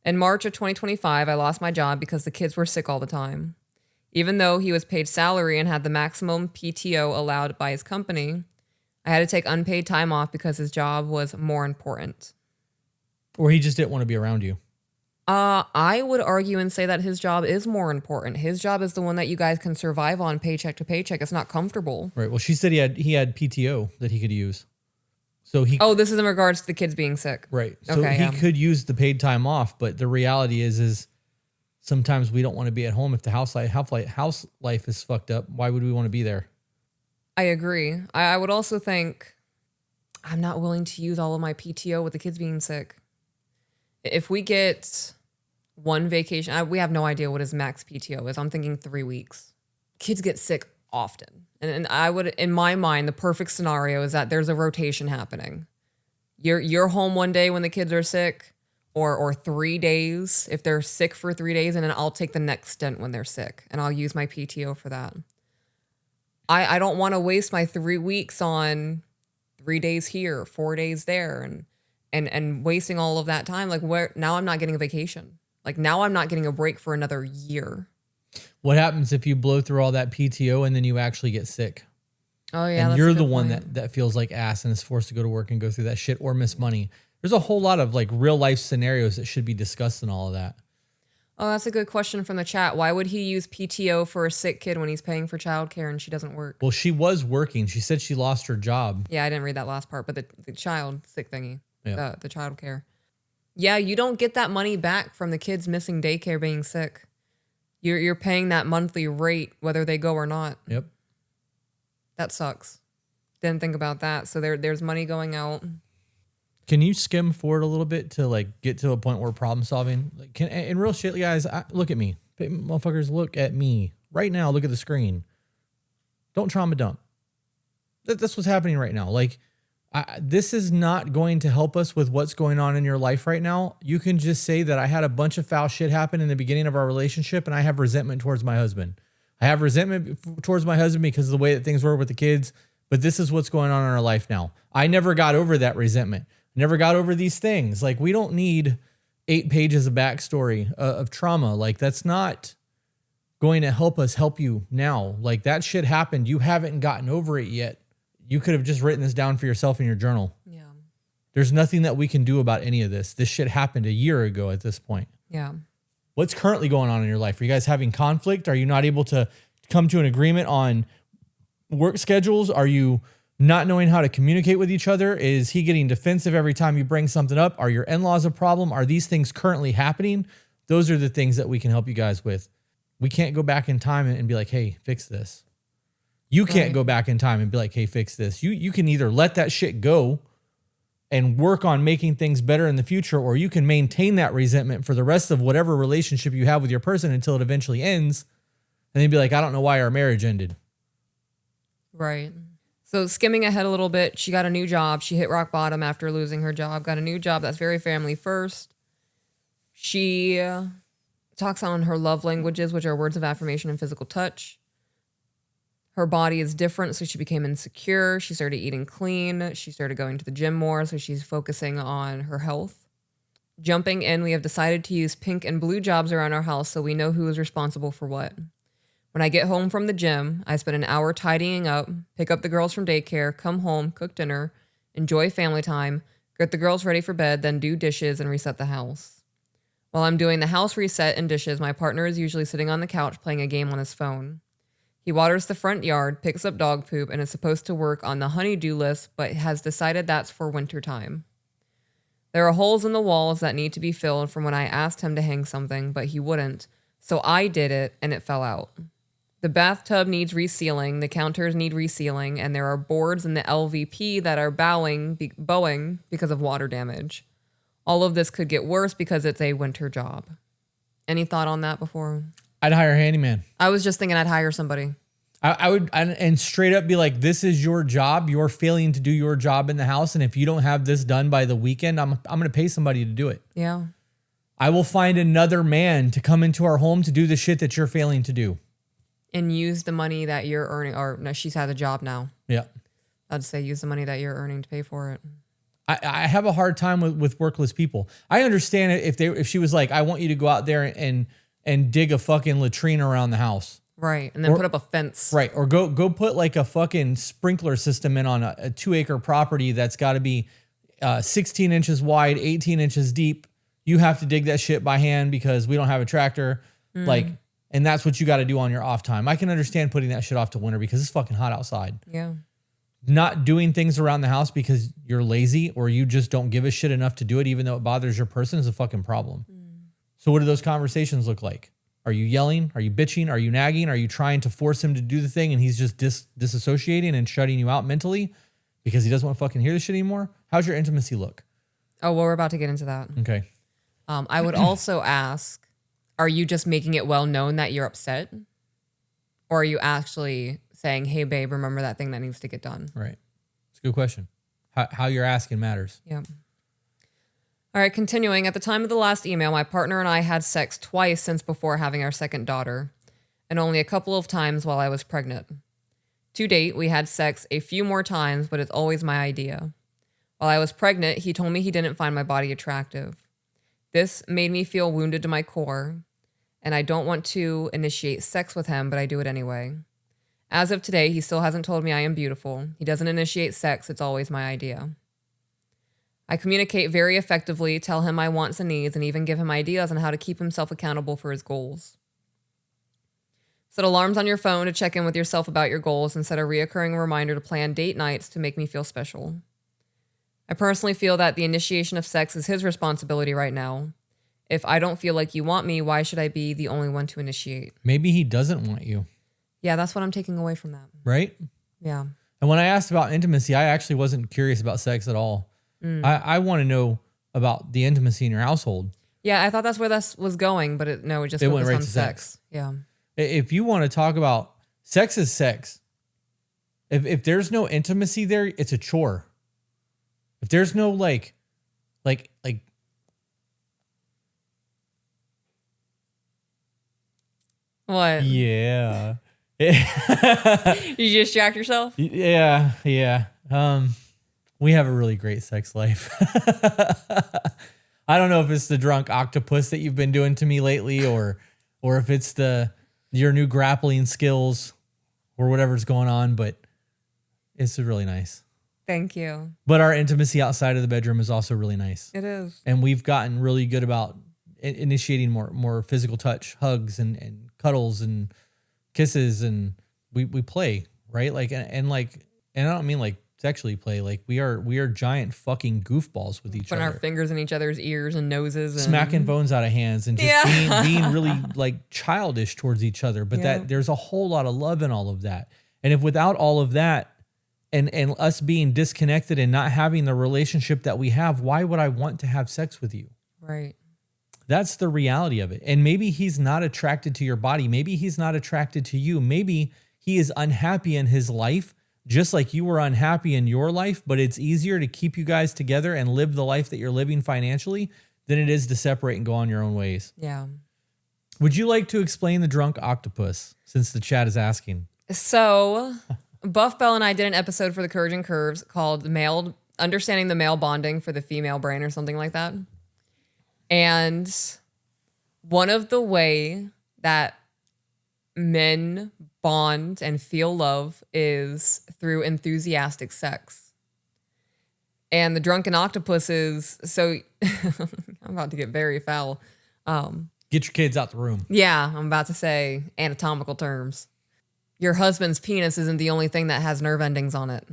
In March of 2025, I lost my job because the kids were sick all the time. Even though he was paid salary and had the maximum PTO allowed by his company, I had to take unpaid time off because his job was more important. Or he just didn't want to be around you. I would argue and say that his job is more important. His job is the one that you guys can survive on paycheck to paycheck. It's not comfortable. Right. Well, she said he had PTO that he could use. So he Oh, this is in regards to the kids being sick. right. So Okay, he yeah. could use the paid time off, but the reality is sometimes we don't want to be at home if the house life is fucked up. Why would we want to be there? I agree. I would also think I'm not willing to use all of my PTO with the kids being sick. If we get one vacation, we have no idea what his max PTO is. I'm thinking 3 weeks. Kids get sick often. And I would, in my mind, the perfect scenario is that there's a rotation happening. You're home one day when the kids are sick, or 3 days if they're sick for 3 days, and then I'll take the next stint when they're sick, and I'll use my PTO for that. I don't want to waste my 3 weeks on 3 days here, 4 days there, and wasting all of that time. Like, where now I'm not getting a vacation. Like, now I'm not getting a break for another year. What happens if you blow through all that PTO and then you actually get sick? Oh yeah, And that's you're a the good one point. that feels like ass and is forced to go to work and go through that shit or miss money. There's a whole lot of like real life scenarios that should be discussed in all of that. Oh, that's a good question from the chat. Why would he use PTO for a sick kid when he's paying for childcare and she doesn't work? Well, she was working. She said she lost her job. Yeah, I didn't read that last part, but the child sick thingy, Yeah. the child care. Yeah, you don't get that money back from the kids missing daycare being sick. You're paying that monthly rate whether they go or not. Yep. That sucks. Didn't think about that. So there's money going out. Can you skim forward a little bit to like get to a point where problem solving? Like, in real shit, guys, look at me. Motherfuckers, look at me. Right now, look at the screen. Don't trauma dump. That's what's happening right now. Like, this is not going to help us with what's going on in your life right now. You can just say that I had a bunch of foul shit happen in the beginning of our relationship and I have resentment towards my husband. I have resentment towards my husband because of the way that things were with the kids, but this is what's going on in our life now. I never got over that resentment. Never got over these things. Like, we don't need 8 pages of backstory of trauma. Like, that's not going to help us help you now. Like, that shit happened. You haven't gotten over it yet. You could have just written this down for yourself in your journal. Yeah. There's nothing that we can do about any of this. This shit happened a year ago at this point. Yeah. What's currently going on in your life? Are you guys having conflict? Are you not able to come to an agreement on work schedules? Are you not knowing how to communicate with each other? Is he getting defensive every time you bring something up? Are your in-laws a problem? Are these things currently happening? Those are the things that we can help you guys with. We can't go back in time and be like, hey, fix this. You can't go back in time and be like, hey, fix this. You can either let that shit go and work on making things better in the future, or you can maintain that resentment for the rest of whatever relationship you have with your person until it eventually ends. And then be like, I don't know why our marriage ended. Right. So skimming ahead a little bit, she got a new job. She hit rock bottom after losing her job, got a new job that's very family first. She talks on her love languages, which are words of affirmation and physical touch. Her body is different, so she became insecure. She started eating clean. She started going to the gym more, so she's focusing on her health. Jumping in, we have decided to use pink and blue jobs around our house so we know who is responsible for what. When I get home from the gym, I spend an hour tidying up, pick up the girls from daycare, come home, cook dinner, enjoy family time, get the girls ready for bed, then do dishes and reset the house. While I'm doing the house reset and dishes, my partner is usually sitting on the couch playing a game on his phone. He waters the front yard, picks up dog poop, and is supposed to work on the honey-do list, but has decided that's for winter time. There are holes in the walls that need to be filled from when I asked him to hang something, but he wouldn't, so I did it, and it fell out. The bathtub needs resealing, the counters need resealing, and there are boards in the LVP that are bowing because of water damage. All of this could get worse because it's a winter job. Any thought on that before? I'd hire a handyman. I was just thinking I'd hire somebody. I would, and straight up be like, this is your job. You're failing to do your job in the house. And if you don't have this done by the weekend, I'm going to pay somebody to do it. Yeah. I will find another man to come into our home to do the shit that you're failing to do. And use the money that you're earning, or no, she's had a job now. Yeah. I'd say use the money that you're earning to pay for it. I have a hard time with workless people. I understand it if she was like, I want you to go out there and dig a fucking latrine around the house. Right. And then put up a fence. Right. Or go put like a fucking sprinkler system in on a 2-acre property that's got to be 16 inches wide, 18 inches deep. You have to dig that shit by hand because we don't have a tractor. And that's what you got to do on your off time. I can understand putting that shit off to winter because it's fucking hot outside. Yeah. not doing things around the house because you're lazy or you just don't give a shit enough to do it, even though it bothers your person, is a fucking problem. So what do those conversations look like? Are you yelling? Are you bitching? Are you nagging? Are you trying to force him to do the thing and he's just disassociating and shutting you out mentally because he doesn't want to fucking hear this shit anymore? How's your intimacy look? Oh, well, we're about to get into that. Okay. I would also ask, are you just making it well known that you're upset? Or are you actually saying, hey, babe, remember that thing that needs to get done? Right. It's a good question. How you're asking matters. Yeah. All right, continuing. At the time of the last email, my partner and I had sex twice since before having our second daughter, and only a couple of times while I was pregnant. To date, we had sex a few more times, but it's always my idea. While I was pregnant, he told me he didn't find my body attractive. This made me feel wounded to my core, and I don't want to initiate sex with him, but I do it anyway. As of today, he still hasn't told me I am beautiful. He doesn't initiate sex. It's always my idea. I communicate very effectively, tell him my wants and needs, and even give him ideas on how to keep himself accountable for his goals. Set alarms on your phone to check in with yourself about your goals and set a reoccurring reminder to plan date nights to make me feel special. I personally feel that the initiation of sex is his responsibility right now. If I don't feel like you want me, why should I be the only one to initiate? Maybe he doesn't want you. Yeah, that's what I'm taking away from that. Right? Yeah. And when I asked about intimacy, I actually wasn't curious about sex at all. I want to know about the intimacy in your household. Yeah, I thought that's where this was going, but it just It focused went right on to sex. Yeah. If you want to talk about sex is sex. If there's no intimacy there, it's a chore. If there's no like What? yeah. You distract yourself? Yeah. We have a really great sex life. I don't know if it's the drunk octopus that you've been doing to me lately or if it's your new grappling skills or whatever's going on, but it's really nice. Thank you. But our intimacy outside of the bedroom is also really nice. It is. And we've gotten really good about initiating more physical touch, hugs and cuddles and kisses, and we play, right? Like and I don't mean like sexually play, like we are giant fucking goofballs with each Putting other. our fingers in each other's ears and noses and Smacking phones out of hands and just being really like childish towards each other. But that there's a whole lot of love in all of that. And if without all of that and us being disconnected and not having the relationship that we have, why would I want to have sex with you? Right. That's the reality of it. And maybe he's not attracted to your body. Maybe he's not attracted to you. Maybe he is unhappy in his life, just like you were unhappy in your life, but it's easier to keep you guys together and live the life that you're living financially than it is to separate and go on your own ways. Yeah. Would you like to explain the drunk octopus, since the chat is asking? So Buff Bell and I did an episode for the Courage and Curves called Understanding the Male Bonding for the Female Brain or something like that. And one of the way that men bond and feel love is through enthusiastic sex. And the drunken octopus is, so I'm about to get very foul. Get your kids out the room. Yeah, I'm about to say anatomical terms. Your husband's penis isn't the only thing that has nerve endings on it.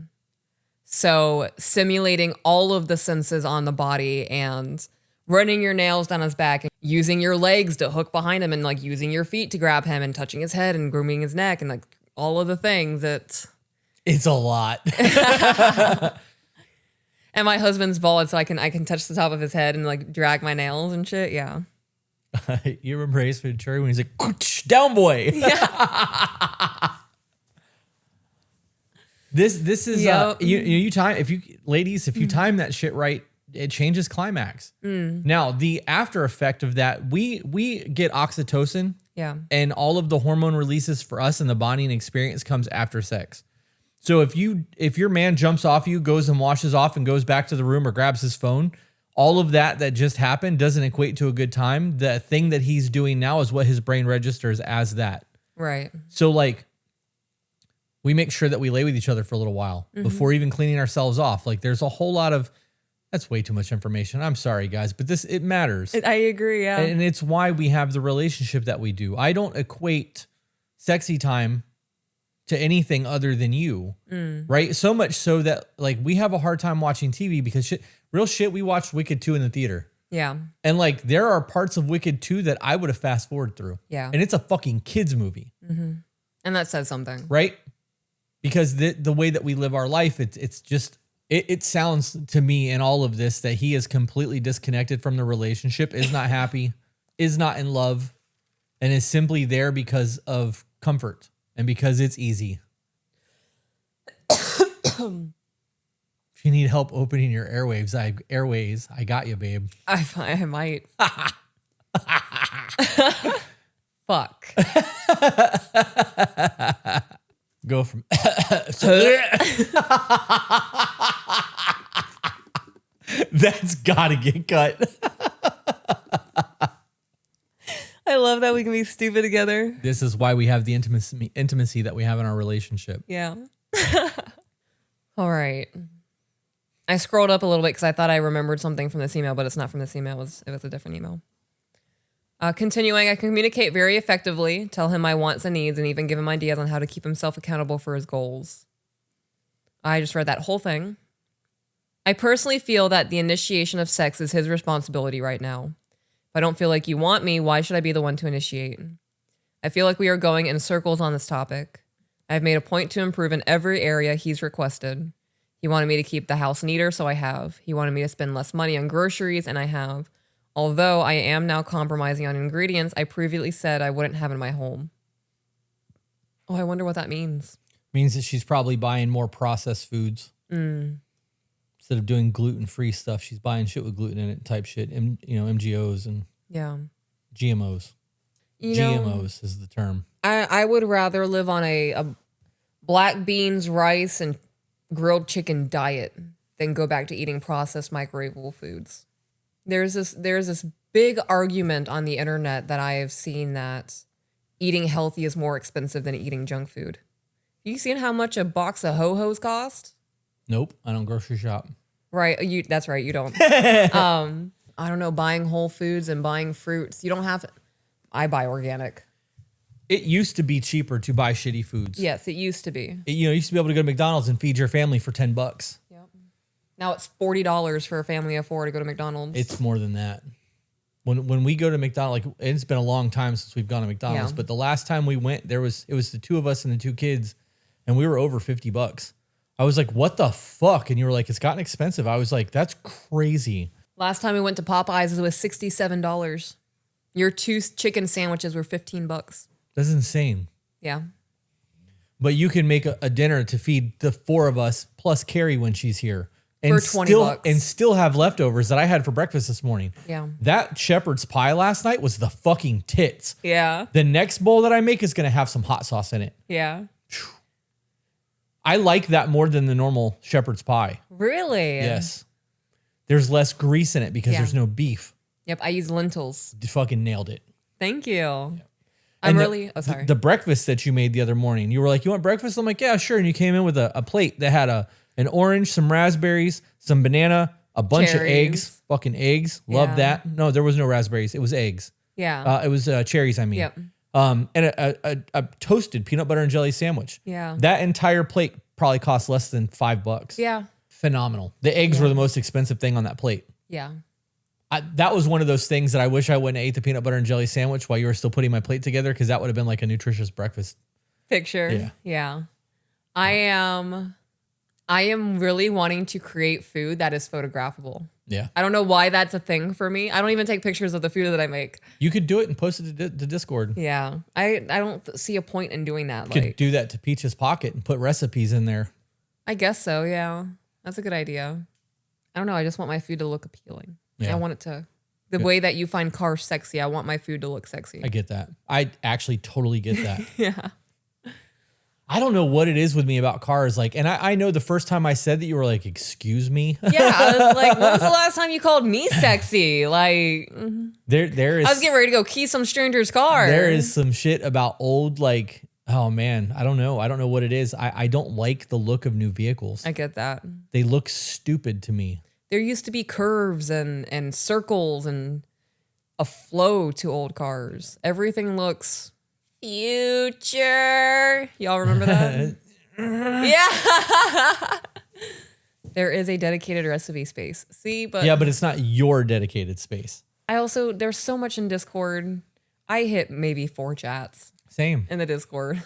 So simulating all of the senses on the body and running your nails down his back and using your legs to hook behind him and like using your feet to grab him and touching his head and grooming his neck and like all of the things that it's a lot. And my husband's bald, so I can touch the top of his head and like drag my nails and shit. Yeah. You remember Ace Ventura when he's like, down boy. Yeah. This is you time if you time that shit right, it changes climax. Now, the after effect of that, we get oxytocin. Yeah. And all of the hormone releases for us and the bonding experience comes after sex. So if your man jumps off you, goes and washes off and goes back to the room or grabs his phone, all of that just happened doesn't equate to a good time. The thing that he's doing now is what his brain registers as that. Right. So like we make sure that we lay with each other for a little while before even cleaning ourselves off. Like there's a whole lot of, that's way too much information. I'm sorry guys, but it matters. I agree. Yeah. And it's why we have the relationship that we do. I don't equate sexy time to anything other than you, right? So much so that like we have a hard time watching TV because real shit, we watched Wicked 2 in the theater. Yeah. And like there are parts of Wicked 2 that I would have fast forward through. Yeah. And it's a fucking kids movie. Mm-hmm. And that says something. Right? Because the way that we live our life, it's just, it sounds to me in all of this that he is completely disconnected from the relationship, is not happy, is not in love, and is simply there because of comfort and because it's easy. If you need help opening your airways, I got you, babe. I might. Fuck. Go from that's gotta get cut. I love that we can be stupid together. This is why we have the intimacy that we have in our relationship. Yeah. All right. I scrolled up a little bit because I thought I remembered something from this email, but it's not from this email. It was a different email. Continuing, I communicate very effectively, tell him my wants and needs, and even give him ideas on how to keep himself accountable for his goals. I just read that whole thing. I personally feel that the initiation of sex is his responsibility right now. If I don't feel like you want me, why should I be the one to initiate? I feel like we are going in circles on this topic. I've made a point to improve in every area he's requested. He wanted me to keep the house neater, so I have. He wanted me to spend less money on groceries, and I have. Although I am now compromising on ingredients I previously said I wouldn't have in my home. Oh, I wonder what that means. Means that she's probably buying more processed foods. Instead of doing gluten-free stuff, she's buying shit with gluten in it type shit. MGOs and GMOs. GMOs is the term. I would rather live on a black beans, rice, and grilled chicken diet than go back to eating processed microwavable foods. There's this big argument on the internet that I have seen that eating healthy is more expensive than eating junk food. You seen how much a box of Ho-Hos cost? Nope, I don't grocery shop. Right, that's right, you don't. I don't know, buying Whole Foods and buying fruits. You don't have to. I buy organic. It used to be cheaper to buy shitty foods. Yes, it used to be. You used to be able to go to McDonald's and feed your family for $10. Yep. Now it's $40 for a family of 4 to go to McDonald's. It's more than that. When we go to McDonald's, like it's been a long time since we've gone to McDonald's, but the last time we went, it was the two of us and the two kids, and we were over $50. I was like, what the fuck? And you were like, it's gotten expensive. I was like, that's crazy. Last time we went to Popeyes, it was $67. Your 2 chicken sandwiches were $15. That's insane. Yeah. But you can make a dinner to feed the 4 of us plus Carrie when she's here. And for $20. And still have leftovers that I had for breakfast this morning. Yeah. That shepherd's pie last night was the fucking tits. Yeah. The next bowl that I make is going to have some hot sauce in it. Yeah. I like that more than the normal shepherd's pie. Really? Yes. There's less grease in it because there's no beef. Yep, I use lentils. You fucking nailed it. Thank you. Yeah. I'm And really... sorry. The breakfast that you made the other morning, you were like, you want breakfast? I'm like, yeah, sure. And you came in with a plate that had an orange, some raspberries, some banana, a bunch of eggs. Fucking eggs. Love that. No, there was no raspberries. It was eggs. Yeah. It was cherries, I mean. Yep. And a toasted peanut butter and jelly sandwich. Yeah. That entire plate probably cost less than $5. Yeah. Phenomenal. The eggs were the most expensive thing on that plate. Yeah. That was one of those things that I wish I wouldn't have ate the peanut butter and jelly sandwich while you were still putting my plate together, because that would have been like a nutritious breakfast. Picture. Yeah. Yeah. I am really wanting to create food that is photographable. Yeah. I don't know why that's a thing for me. I don't even take pictures of the food that I make. You could do it and post it to Discord. Yeah. I don't see a point in doing that. You could do that to Peach's Pocket and put recipes in there. I guess so, yeah. That's a good idea. I don't know. I just want my food to look appealing. Yeah. I want it to... The way that you find cars sexy, I want my food to look sexy. I get that. I actually totally get that. Yeah. I don't know what it is with me about cars. Like, and I know the first time I said that, you were like, excuse me. Yeah. I was like, when was the last time you called me sexy? Like, there is... I was getting ready to go key some stranger's car. There is some shit about old, like, oh man, I don't know. I don't know what it is. I don't like the look of new vehicles. I get that. They look stupid to me. There used to be curves and circles and a flow to old cars. Everything looks Future. Y'all remember that? Yeah. There is a dedicated recipe space. See, but Yeah, but it's not your dedicated space. there's so much in Discord. I hit maybe 4 chats Same. in the Discord.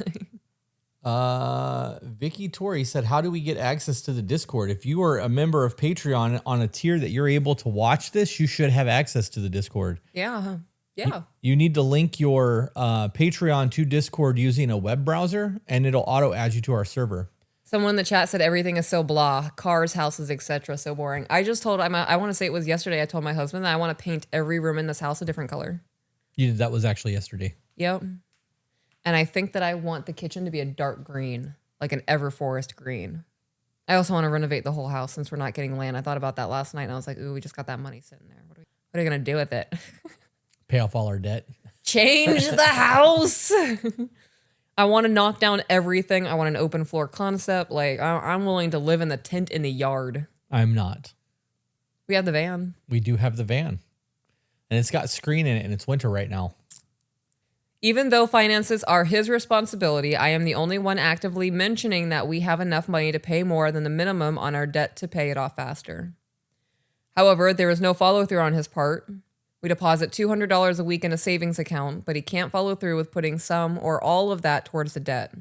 Vicky Tori said, how do we get access to the Discord? If you are a member of Patreon on a tier that you're able to watch this, you should have access to the Discord. Yeah. Yeah. You need to link your Patreon to Discord using a web browser, and it'll auto add you to our server. Someone in the chat said everything is so blah, cars, houses, etc. So boring. I just told I want to say it was yesterday. I told my husband that I want to paint every room in this house a different color. That was actually yesterday. Yep. And I think that I want the kitchen to be a dark green, like an Everforest green. I also want to renovate the whole house since we're not getting land. I thought about that last night and I was like, ooh, we just got that money sitting there. What are you going to do with it? Pay off all our debt. Change the house. I want to knock down everything. I want an open floor concept. Like, I'm willing to live in the tent in the yard. I'm not. We have the van. We do have the van. And it's got screen in it, and it's winter right now. Even though finances are his responsibility, I am the only one actively mentioning that we have enough money to pay more than the minimum on our debt to pay it off faster. However, there is no follow-through on his part. We deposit $200 a week in a savings account, but he can't follow through with putting some or all of that towards the debt.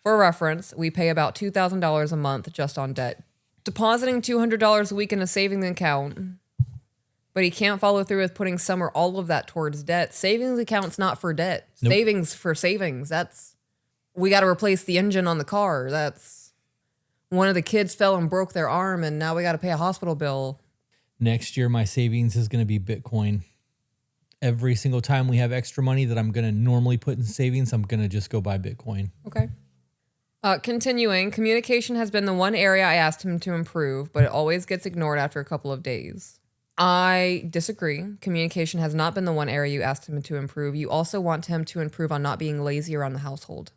For reference, we pay about $2,000 a month just on debt. Depositing $200 a week in a savings account, but he can't follow through with putting some or all of that towards debt. Savings account's not for debt. Nope. Savings for savings. We got to replace the engine on the car. That's one of the kids fell and broke their arm, and now we got to pay a hospital bill. Next year, my savings is going to be Bitcoin. Every single time we have extra money that I'm going to normally put in savings, I'm going to just go buy Bitcoin. Okay. Continuing, communication has been the one area I asked him to improve, but it always gets ignored after a couple of days. I disagree. Communication has not been the one area you asked him to improve. You also want him to improve on not being lazy around the household.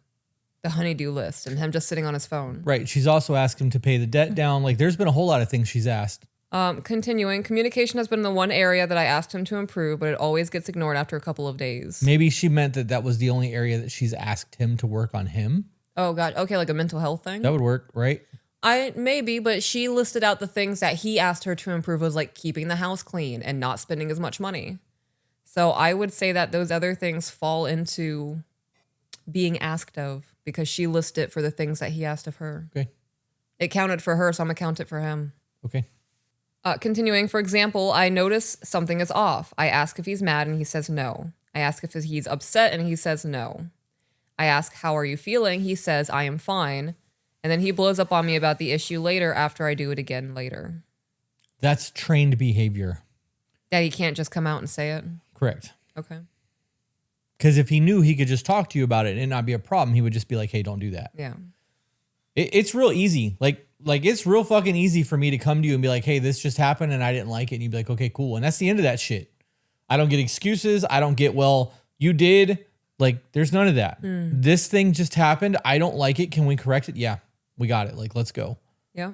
The honeydew list and him just sitting on his phone. Right. She's also asked him to pay the debt down. Like, there's been a whole lot of things she's asked. Continuing, communication has been the one area that I asked him to improve, but it always gets ignored after a couple of days. Maybe she meant that was the only area that she's asked him to work on him. Oh, God. Okay, like a mental health thing? That would work, right? Maybe, but she listed out the things that he asked her to improve was like keeping the house clean and not spending as much money. So I would say that those other things fall into being asked of because she listed it for the things that he asked of her. Okay. It counted for her, so I'm going to count it for him. Okay. Continuing, for example, I notice something is off. I ask if he's mad and he says no. I ask if he's upset and he says no. I ask, how are you feeling? He says, I am fine. And then he blows up on me about the issue later after I do it again later. That's trained behavior. That he can't just come out and say it? Correct. Okay. Because if he knew he could just talk to you about it and it not be a problem, he would just be like, hey, don't do that. Yeah. It's real easy. Like it's real fucking easy for me to come to you and be like, hey, this just happened and I didn't like it. And you'd be like, okay, cool. And that's the end of that shit. I don't get excuses. I don't get, well, you did. Like, there's none of that. This thing just happened. I don't like it. Can we correct it? Yeah, we got it. Like, let's go. Yeah.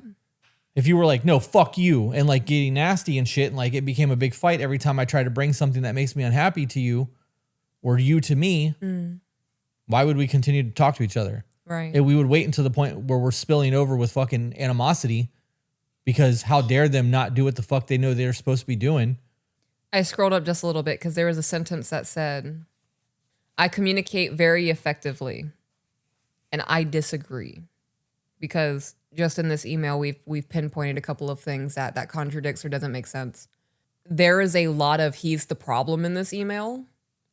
If you were like, no, fuck you, and like getting nasty and shit, and like it became a big fight every time I try to bring something that makes me unhappy to you or you to me, why would we continue to talk to each other? Right. And we would wait until the point where we're spilling over with fucking animosity because how dare them not do what the fuck they know they're supposed to be doing. I scrolled up just a little bit because there was a sentence that said, I communicate very effectively. And I disagree. Because just in this email, we've pinpointed a couple of things that contradicts or doesn't make sense. There is a lot of he's the problem in this email.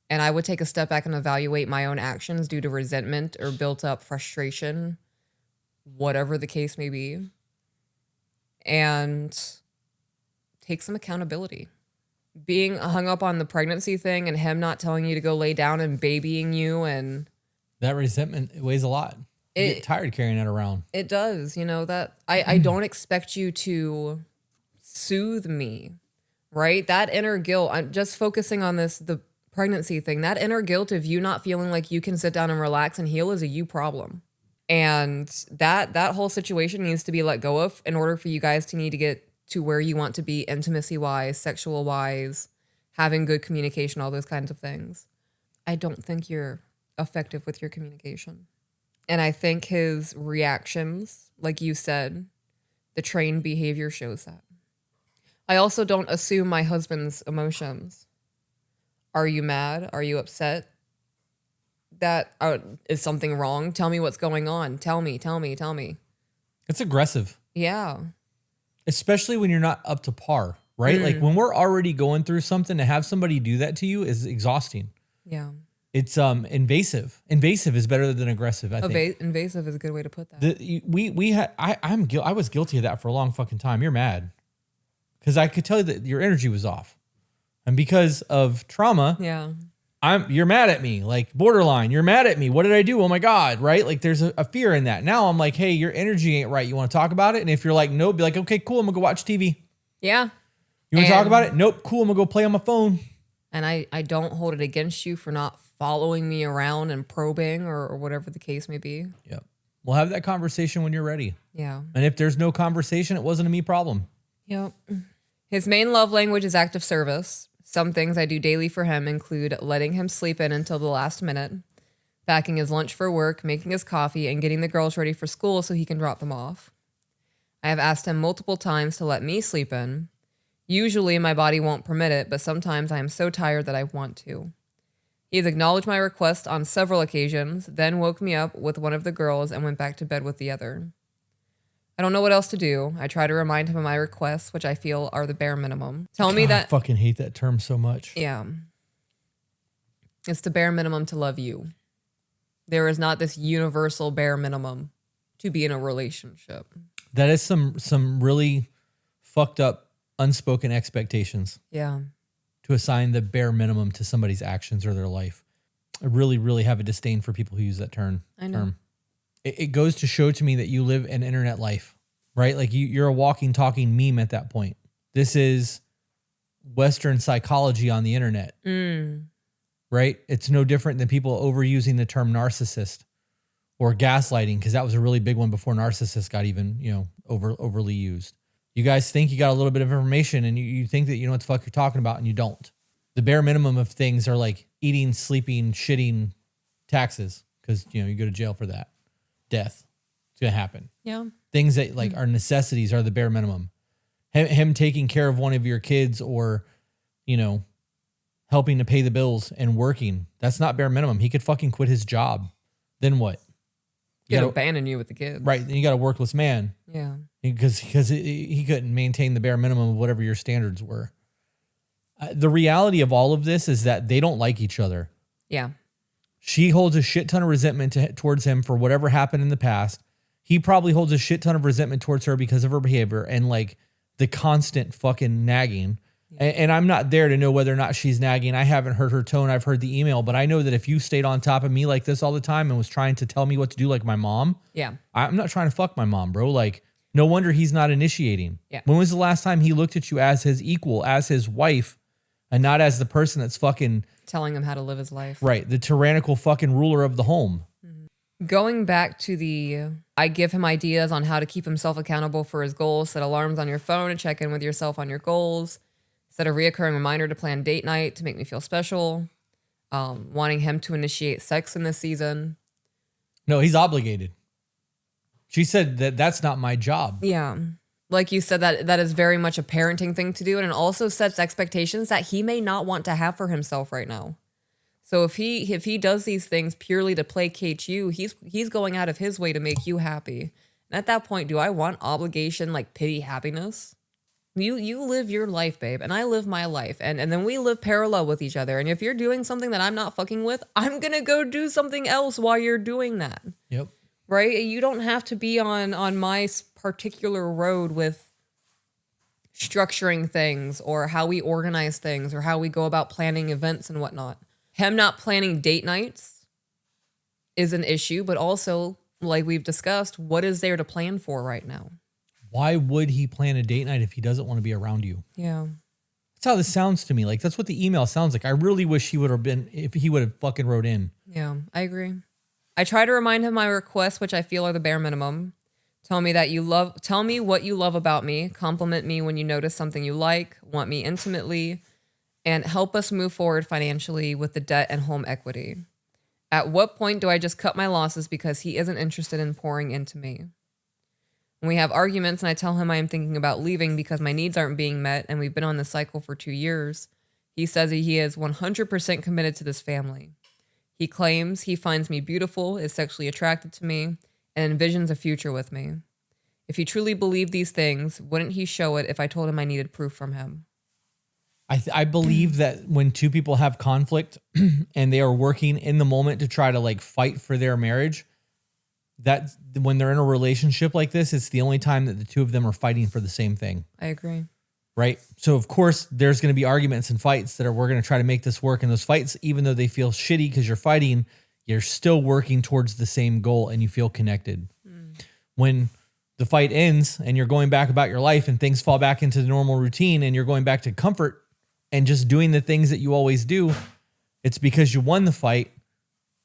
And I would take a step back and evaluate my own actions due to resentment or built up frustration, whatever the case may be. And take some accountability. Being hung up on the pregnancy thing and him not telling you to go lay down and babying you and that resentment, it weighs a lot. You get tired carrying it around. It does, that I don't expect you to soothe me, right? That inner guilt, I'm just focusing on the pregnancy thing, that inner guilt of you not feeling like you can sit down and relax and heal is a you problem. And that whole situation needs to be let go of in order for you guys to need to get to where you want to be intimacy-wise, sexual-wise, having good communication, all those kinds of things. I don't think you're effective with your communication. And I think his reactions, like you said, the trained behavior shows that. I also don't assume my husband's emotions. Are you mad? Are you upset? Is something wrong? Tell me what's going on. Tell me. It's aggressive. Yeah. Especially when you're not up to par, right? Like when we're already going through something, to have somebody do that to you is exhausting. Yeah. It's invasive. Invasive is better than aggressive, I think. Invasive is a good way to put that. I was guilty of that for a long fucking time. You're mad. Because I could tell you that your energy was off. And because of trauma, Yeah. You're mad at me, like borderline. You're mad at me. What did I do? Oh my God, right? Like there's a fear in that. Now I'm like, hey, your energy ain't right. You want to talk about it? And if you're like, no, be like, okay, cool. I'm gonna go watch TV. Yeah. You want to talk about it? Nope. Cool. I'm gonna go play on my phone. And I don't hold it against you for not following me around and probing or whatever the case may be. Yep. We'll have that conversation when you're ready. Yeah. And if there's no conversation, it wasn't a me problem. Yep. His main love language is active service. Some things I do daily for him include letting him sleep in until the last minute, packing his lunch for work, making his coffee, and getting the girls ready for school so he can drop them off. I have asked him multiple times to let me sleep in. Usually my body won't permit it, but sometimes I am so tired that I want to. He has acknowledged my request on several occasions, then woke me up with one of the girls and went back to bed with the other. I don't know what else to do. I try to remind him of my requests, which I feel are the bare minimum. I fucking hate that term so much. Yeah. It's the bare minimum to love you. There is not this universal bare minimum to be in a relationship. That is some really fucked up unspoken expectations. Yeah. To assign the bare minimum to somebody's actions or their life. I really, really have a disdain for people who use that term. I know. It goes to show to me that you live an internet life, right? Like you're a walking, talking meme at that point. This is Western psychology on the internet, right? It's no different than people overusing the term narcissist or gaslighting, because that was a really big one before narcissist got even, overly used. You guys think you got a little bit of information and you think that you know what the fuck you're talking about, and you don't. The bare minimum of things are like eating, sleeping, shitting, taxes, because you go to jail for that. Death. It's going to happen. Yeah. Things that like are necessities are the bare minimum. Him taking care of one of your kids or, helping to pay the bills and working. That's not bare minimum. He could fucking quit his job. Then what? He'll abandon you with the kids. Right. Then you got a workless man. Yeah. Because he couldn't maintain the bare minimum of whatever your standards were. The reality of all of this is that they don't like each other. Yeah. She holds a shit ton of resentment towards him for whatever happened in the past. He probably holds a shit ton of resentment towards her because of her behavior and like the constant fucking nagging. Yeah. And I'm not there to know whether or not she's nagging. I haven't heard her tone. I've heard the email, but I know that if you stayed on top of me like this all the time and was trying to tell me what to do like my mom, yeah, I'm not trying to fuck my mom, bro. Like, no wonder he's not initiating. Yeah. When was the last time he looked at you as his equal, as his wife, and not as the person that's fucking telling him how to live his life? Right. The tyrannical fucking ruler of the home. Mm-hmm. Going back to I give him ideas on how to keep himself accountable for his goals, set alarms on your phone to check in with yourself on your goals, set a reoccurring reminder to plan date night to make me feel special, wanting him to initiate sex in this season. No, he's obligated. She said that's not my job. Yeah. Like you said, that is very much a parenting thing to do. And it also sets expectations that he may not want to have for himself right now. So if he does these things purely to placate you, he's going out of his way to make you happy. And at that point, do I want obligation, like pity, happiness? You live your life, babe, and I live my life. And then we live parallel with each other. And if you're doing something that I'm not fucking with, I'm going to go do something else while you're doing that. Yep. Right? You don't have to be on my particular road with structuring things or how we organize things or how we go about planning events and whatnot. Him not planning date nights is an issue, but also, like we've discussed, what is there to plan for right now? Why would he plan a date night if he doesn't want to be around you? Yeah. That's how this sounds to me. Like, that's what the email sounds like. I really wish he would have fucking wrote in. Yeah, I agree. I try to remind him my requests, which I feel are the bare minimum. Tell me what you love about me. Compliment me when you notice something you like. Want me intimately. And help us move forward financially with the debt and home equity. At what point do I just cut my losses because he isn't interested in pouring into me? When we have arguments and I tell him I am thinking about leaving because my needs aren't being met and we've been on this cycle for 2 years, he says that he is 100% committed to this family. He claims he finds me beautiful, is sexually attracted to me, and envisions a future with me. If he truly believed these things, wouldn't he show it if I told him I needed proof from him? I believe that when two people have conflict and they are working in the moment to try to like fight for their marriage, that when they're in a relationship like this, it's the only time that the two of them are fighting for the same thing. I agree. Right? So of course there's going to be arguments and fights that we're going to try to make this work. And those fights, even though they feel shitty because you're fighting, you're still working towards the same goal and you feel connected. When the fight ends and you're going back about your life and things fall back into the normal routine and you're going back to comfort and just doing the things that you always do, it's because you won the fight.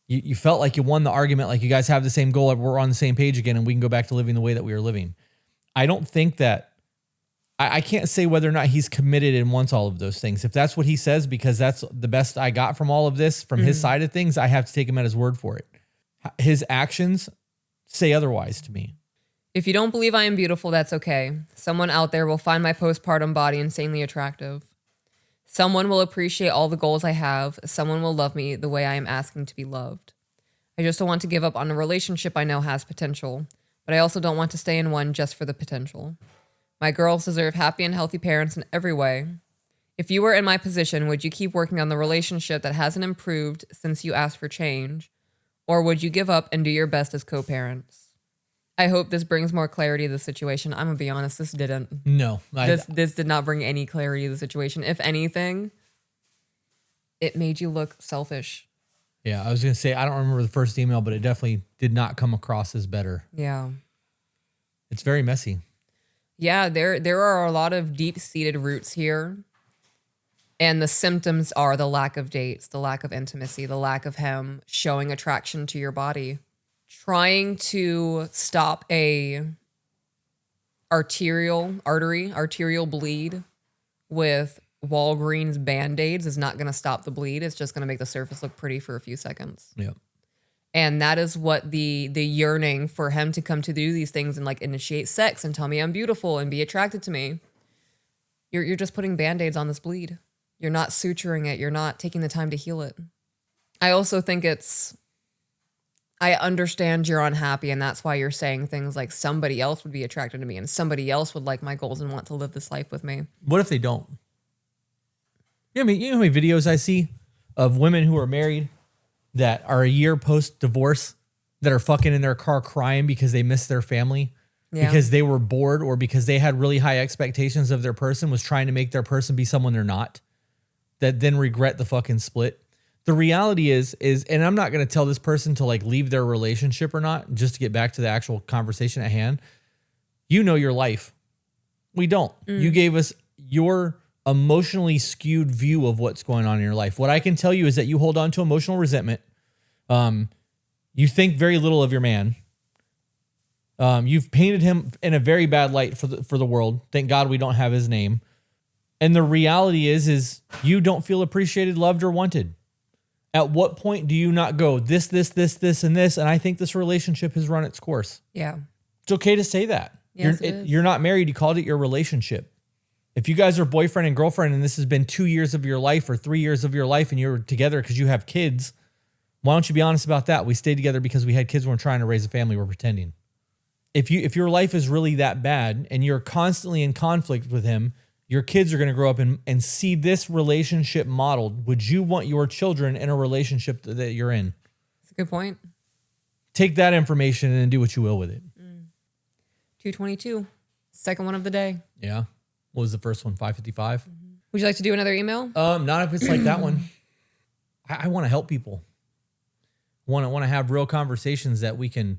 You felt like you won the argument, like you guys have the same goal, we're on the same page again, and we can go back to living the way that we were living. I don't think that, I can't say whether or not he's committed and wants all of those things. If that's what he says, because that's the best I got from all of this, from his side of things, I have to take him at his word for it. His actions say otherwise to me. If you don't believe I am beautiful, that's okay. Someone out there will find my postpartum body insanely attractive. Someone will appreciate all the goals I have. Someone will love me the way I am asking to be loved. I just don't want to give up on a relationship I know has potential, but I also don't want to stay in one just for the potential. My girls deserve happy and healthy parents in every way. If you were in my position, would you keep working on the relationship that hasn't improved since you asked for change? Or would you give up and do your best as co-parents? I hope this brings more clarity to the situation. I'm going to be honest, this didn't. No. This did not bring any clarity to the situation. If anything, it made you look selfish. Yeah, I was going to say, I don't remember the first email, but it definitely did not come across as better. Yeah. It's very messy. Yeah, there are a lot of deep-seated roots here. And the symptoms are the lack of dates, the lack of intimacy, the lack of him showing attraction to your body. Trying to stop a arterial bleed with Walgreens Band-Aids is not going to stop the bleed. It's just going to make the surface look pretty for a few seconds. Yeah. And that is what the yearning for him to come to do these things and like initiate sex and tell me I'm beautiful and be attracted to me. You're just putting Band-Aids on this bleed. You're not suturing it. You're not taking the time to heal it. I also think I understand you're unhappy and that's why you're saying things like somebody else would be attracted to me and somebody else would like my goals and want to live this life with me. What if they don't? You know how many videos I see of women who are married that are a year post-divorce that are fucking in their car crying because they miss their family, because they were bored or because they had really high expectations of their person, was trying to make their person be someone they're not, that then regret the fucking split. The reality is, and I'm not going to tell this person to like leave their relationship or not, just to get back to the actual conversation at hand. You know your life. We don't. You gave us your emotionally skewed view of what's going on in your life. What I can tell you is that you hold on to emotional resentment. You think very little of your man. You've painted him in a very bad light for the world. Thank God we don't have his name. And the reality is you don't feel appreciated, loved, or wanted. At what point do you not go this, and this? And I think this relationship has run its course. Yeah. It's okay to say that. Yes, you're not married. You called it your relationship. If you guys are boyfriend and girlfriend and this has been 2 years of your life or 3 years of your life and you're together because you have kids, why don't you be honest about that? We stayed together because we had kids. We're trying to raise a family. We're pretending. If your life is really that bad and you're constantly in conflict with him, your kids are going to grow up and see this relationship modeled. Would you want your children in a relationship that you're in? That's a good point. Take that information and do what you will with it. 222. Second one of the day. Yeah. What was the first one? 555? Would you like to do another email? Not if it's like that one. I want to help people. Want to have real conversations that we can,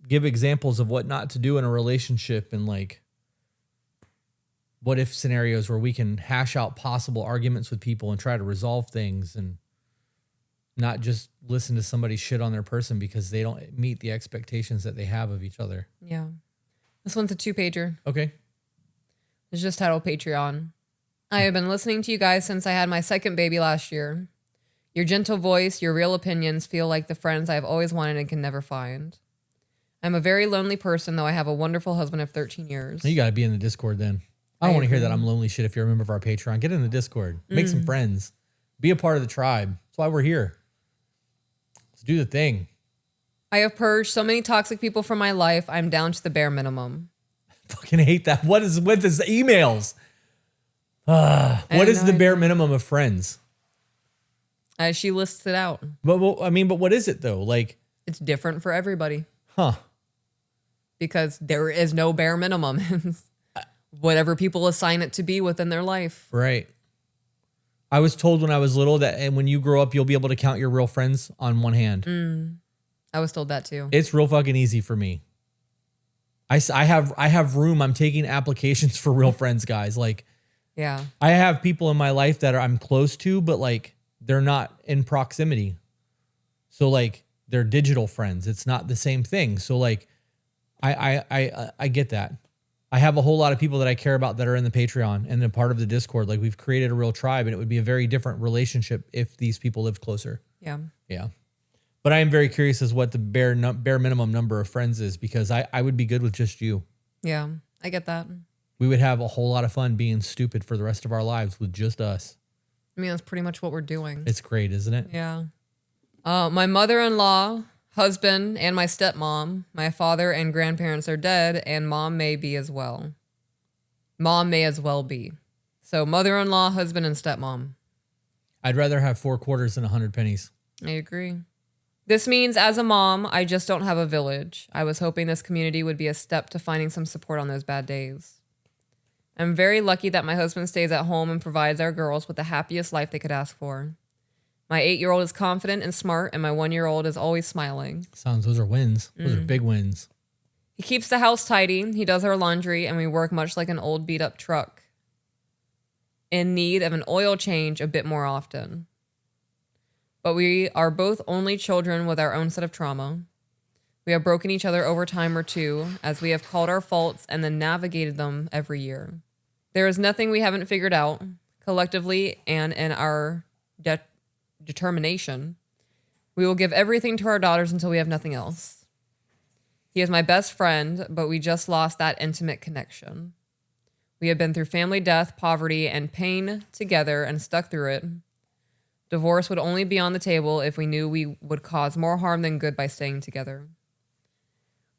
give examples of what not to do in a relationship and like what if scenarios where we can hash out possible arguments with people and try to resolve things and not just listen to somebody shit on their person because they don't meet the expectations that they have of each other. Yeah. This one's a 2-pager. Okay. It's just titled Patreon. I have been listening to you guys since I had my second baby last year. Your gentle voice, your real opinions feel like the friends I've always wanted and can never find. I'm a very lonely person, though I have a wonderful husband of 13 years. You got to be in the Discord then. I don't want to hear that I'm lonely shit if you're a member of our Patreon. Get in the Discord. Make some friends. Be a part of the tribe. That's why we're here. Let's do the thing. I have purged so many toxic people from my life, I'm down to the bare minimum. Fucking hate that. What is with this emails? What is the bare minimum of friends? She lists it out. But what is it though? Like, it's different for everybody. Huh. Because there is no bare minimum. Whatever people assign it to be within their life. Right. I was told when I was little that and when you grow up, you'll be able to count your real friends on one hand. I was told that too. It's real fucking easy for me. I have room. I'm taking applications for real friends, guys. Like, yeah. I have people in my life that I'm close to, but like they're not in proximity. So like they're digital friends. It's not the same thing. So like I get that. I have a whole lot of people that I care about that are in the Patreon and they're part of the Discord. Like we've created a real tribe and it would be a very different relationship if these people lived closer. Yeah. Yeah. But I am very curious as what the bare minimum number of friends is because I would be good with just you. Yeah, I get that. We would have a whole lot of fun being stupid for the rest of our lives with just us. I mean, that's pretty much what we're doing. It's great, isn't it? Yeah. My mother-in-law, husband, and my stepmom, my father and grandparents are dead, and mom may be as well. Mom may as well be. So mother-in-law, husband, and stepmom. I'd rather have 4 quarters than 100 pennies. I agree. This means as a mom, I just don't have a village. I was hoping this community would be a step to finding some support on those bad days. I'm very lucky that my husband stays at home and provides our girls with the happiest life they could ask for. My 8-year-old is confident and smart, and my 1-year-old is always smiling. Those are wins. Those are big wins. He keeps the house tidy, he does our laundry, and we work much like an old beat-up truck. In need of an oil change a bit more often. But we are both only children with our own set of trauma. We have broken each other over time or two, as we have called our faults and then navigated them every year. There is nothing we haven't figured out, collectively and in our determination. We will give everything to our daughters until we have nothing else. He is my best friend, but we just lost that intimate connection. We have been through family death, poverty, and pain together and stuck through it. Divorce would only be on the table if we knew we would cause more harm than good by staying together.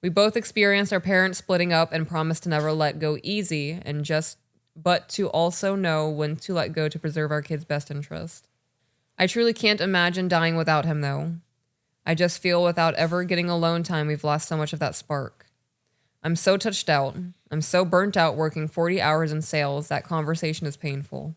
We both experienced our parents splitting up and promised to never let go easy but to also know when to let go to preserve our kids' best interest. I truly can't imagine dying without him, though. I just feel without ever getting alone time, we've lost so much of that spark. I'm so touched out. I'm so burnt out working 40 hours in sales that conversation is painful.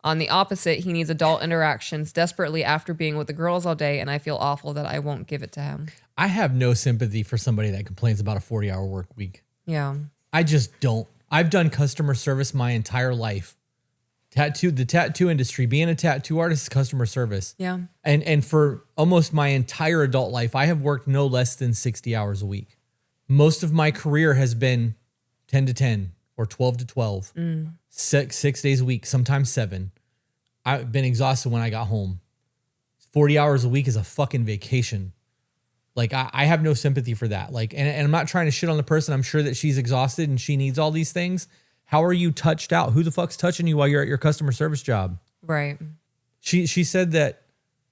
On the opposite, he needs adult interactions desperately after being with the girls all day, and I feel awful that I won't give it to him. I have no sympathy for somebody that complains about a 40-hour work week. Yeah. I just don't. I've done customer service my entire life. The tattoo industry, being a tattoo artist is customer service. Yeah. And for almost my entire adult life, I have worked no less than 60 hours a week. Most of my career has been 10 to 10 or 12 to 12. 6 days a week, sometimes 7. I've been exhausted when I got home. 40 hours a week is a fucking vacation. Like, I have no sympathy for that. Like, and I'm not trying to shit on the person. I'm sure that she's exhausted and she needs all these things. How are you touched out? Who the fuck's touching you while you're at your customer service job? Right. She said that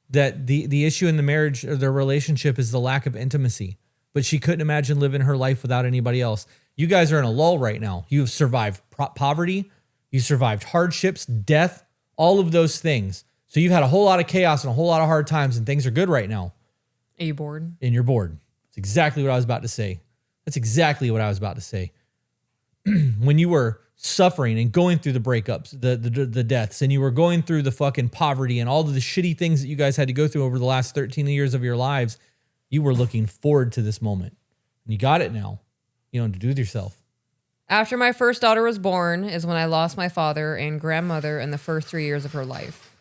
the issue in the marriage or their relationship is the lack of intimacy. But she couldn't imagine living her life without anybody else. You guys are in a lull right now. You've survived poverty. You survived hardships, death, all of those things. So you've had a whole lot of chaos and a whole lot of hard times, and things are good right now. Are you bored? And you're bored. That's exactly what I was about to say. When you were suffering and going through the breakups, the deaths, and you were going through the fucking poverty and all of the shitty things that you guys had to go through over the last 13 years of your lives, you were looking forward to this moment. And you got it now. You know what to do with yourself. After my first daughter was born is when I lost my father and grandmother in the first 3 years of her life.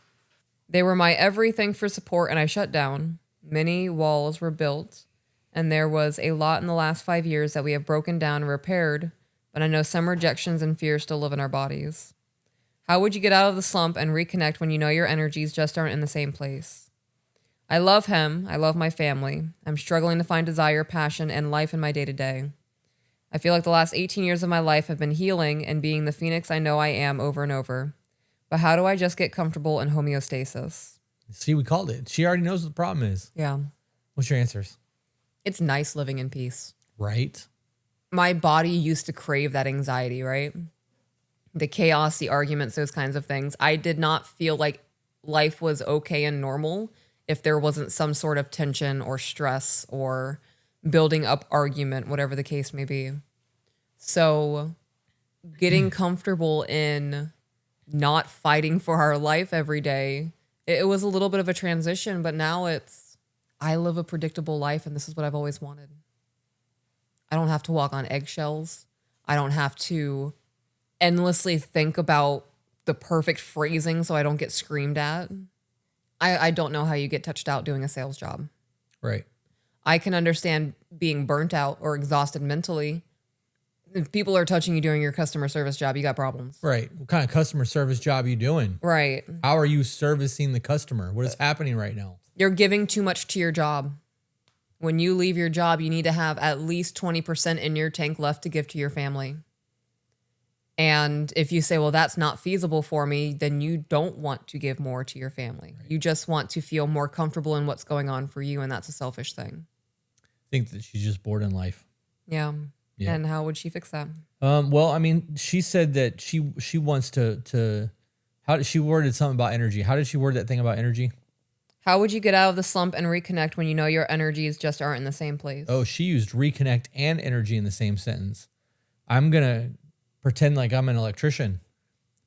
They were my everything for support, and I shut down. Many walls were built, and there was a lot in the last 5 years that we have broken down and repaired, but I know some rejections and fears still live in our bodies. How would you get out of the slump and reconnect when you know your energies just aren't in the same place? I love him. I love my family. I'm struggling to find desire, passion, and life in my day-to-day. I feel like the last 18 years of my life have been healing and being the phoenix I know I am over and over. But how do I just get comfortable in homeostasis? See, we called it. She already knows what the problem is. Yeah. What's your answers? It's nice living in peace. Right. My body used to crave that anxiety, right? The chaos, the arguments, those kinds of things. I did not feel like life was okay and normal if there wasn't some sort of tension or stress or building up argument, whatever the case may be. So getting comfortable in not fighting for our life every day, it was a little bit of a transition, but now it's, I live a predictable life and this is what I've always wanted. I don't have to walk on eggshells. I don't have to endlessly think about the perfect phrasing so I don't get screamed at. I don't know how you get touched out doing a sales job. Right. I can understand being burnt out or exhausted mentally. If people are touching you during your customer service job, you got problems. Right. What kind of customer service job are you doing? Right. How are you servicing the customer? What is happening right now? You're giving too much to your job. When you leave your job, you need to have at least 20% in your tank left to give to your family. And if you say, well, that's not feasible for me, then you don't want to give more to your family. Right. You just want to feel more comfortable in what's going on for you, and that's a selfish thing. I think that she's just bored in life. Yeah. And how would she fix that? Well, I mean, she said that she wants to how did she worded something about energy? How did she word that thing about energy? How would you get out of the slump and reconnect when you know your energies just aren't in the same place? Oh, she used reconnect and energy in the same sentence. I'm going to pretend like I'm an electrician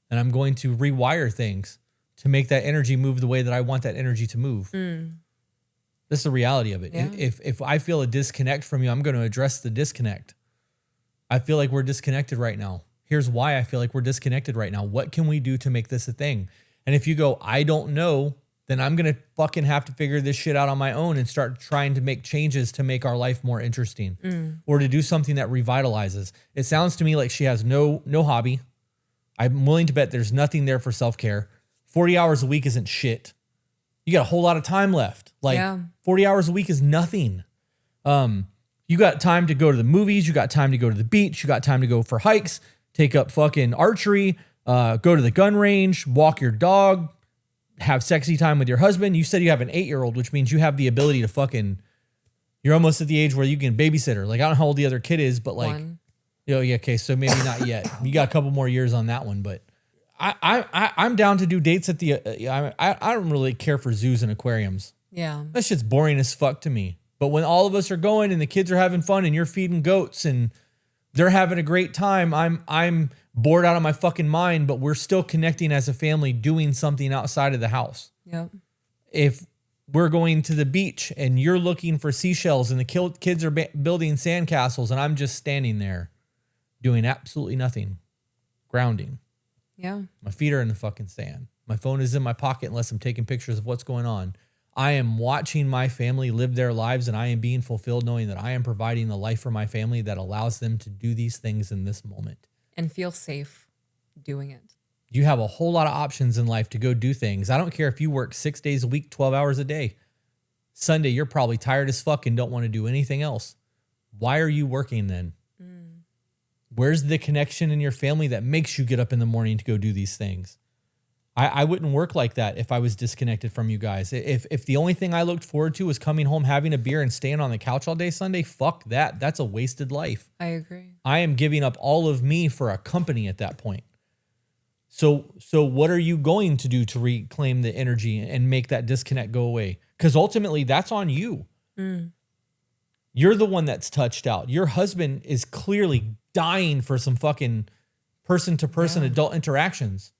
and I'm going to rewire things to make that energy move the way that I want that energy to move. This is the reality of it. Yeah. If I feel a disconnect from you, I'm going to address the disconnect. I feel like we're disconnected right now. Here's why I feel like we're disconnected right now. What can we do to make this a thing? And if you go, I don't know, then I'm going to fucking have to figure this shit out on my own and start trying to make changes to make our life more interesting or to do something that revitalizes. It sounds to me like she has no hobby. I'm willing to bet there's nothing there for self-care. 40 hours a week isn't shit. You got a whole lot of time left. 40 hours a week is nothing. You got time to go to the movies. You got time to go to the beach. You got time to go for hikes, take up fucking archery, go to the gun range, walk your dog, have sexy time with your husband. You said you have an 8-year-old, which means you have the ability to fucking, you're almost at the age where you can babysit her. Like, I don't know how old the other kid is, but like, yeah, okay, so maybe not yet. You got a couple more years on that one, but I'm down to do dates at the, I don't really care for zoos and aquariums. Yeah. That shit's boring as fuck to me. But when all of us are going and the kids are having fun and you're feeding goats and they're having a great time, I'm bored out of my fucking mind, but we're still connecting as a family doing something outside of the house. Yep. If we're going to the beach and you're looking for seashells and the kids are building sandcastles and I'm just standing there doing absolutely nothing, grounding. Yeah. My feet are in the fucking sand. My phone is in my pocket unless I'm taking pictures of what's going on. I am watching my family live their lives and I am being fulfilled knowing that I am providing the life for my family that allows them to do these things in this moment. And feel safe doing it. You have a whole lot of options in life to go do things. I don't care if you work 6 days a week, 12 hours a day. Sunday, you're probably tired as fuck and don't want to do anything else. Why are you working then? Where's the connection in your family that makes you get up in the morning to go do these things? I wouldn't work like that if I was disconnected from you guys. If the only thing I looked forward to was coming home, having a beer and staying on the couch all day Sunday, fuck that. That's a wasted life. I agree. I am giving up all of me for a company at that point. So what are you going to do to reclaim the energy and make that disconnect go away? Because ultimately that's on you. You're the one that's touched out. Your husband is clearly dying for some fucking person-to-person adult interactions.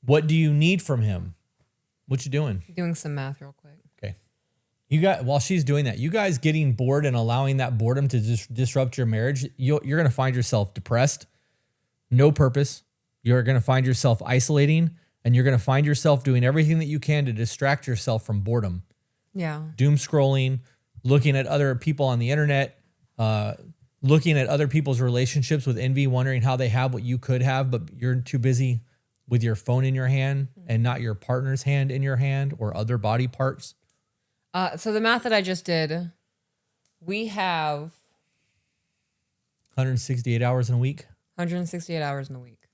What do you need from him? What you doing? Doing some math real quick. Okay. While she's doing that, you guys getting bored and allowing that boredom to disrupt your marriage, you're going to find yourself depressed, no purpose. You're going to find yourself isolating, and you're going to find yourself doing everything that you can to distract yourself from boredom. Yeah. Doom scrolling, looking at other people on the internet, looking at other people's relationships with envy, wondering how they have what you could have, but you're too busy with your phone in your hand and not your partner's hand in your hand or other body parts? So the math that I just did, we have 168 hours in a week. 168 hours in a week.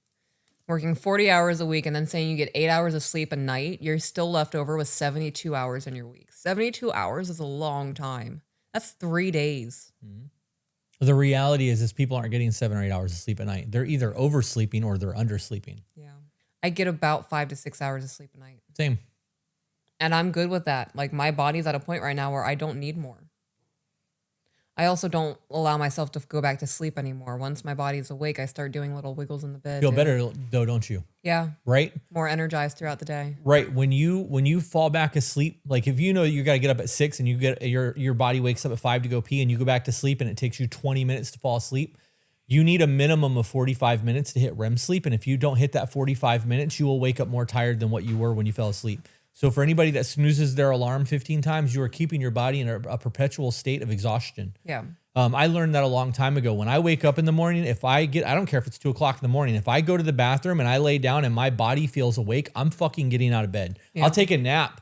Working 40 hours a week and then saying you get 8 hours of sleep a night, you're still left over with 72 hours in your week. 72 hours is a long time. That's 3 days. The reality is people aren't getting 7 or 8 hours of sleep a night. They're either oversleeping or they're undersleeping. Yeah. I get about 5 to 6 hours of sleep a night. Same. And I'm good with that. Like my body's at a point right now where I don't need more. I also don't allow myself to go back to sleep anymore. Once my body's awake, I start doing little wiggles in the bed. Feel better though, don't you? Yeah. Right? More energized throughout the day. Right. When you fall back asleep, like if you know you got to get up at 6 and you get your body wakes up at 5 to go pee and you go back to sleep and it takes you 20 minutes to fall asleep, you need a minimum of 45 minutes to hit REM sleep. And if you don't hit that 45 minutes, you will wake up more tired than what you were when you fell asleep. So for anybody that snoozes their alarm 15 times, you are keeping your body in a perpetual state of exhaustion. Yeah. I learned that a long time ago. When I wake up in the morning, I don't care if it's 2 o'clock in the morning. If I go to the bathroom and I lay down and my body feels awake, I'm fucking getting out of bed. Yeah. I'll take a nap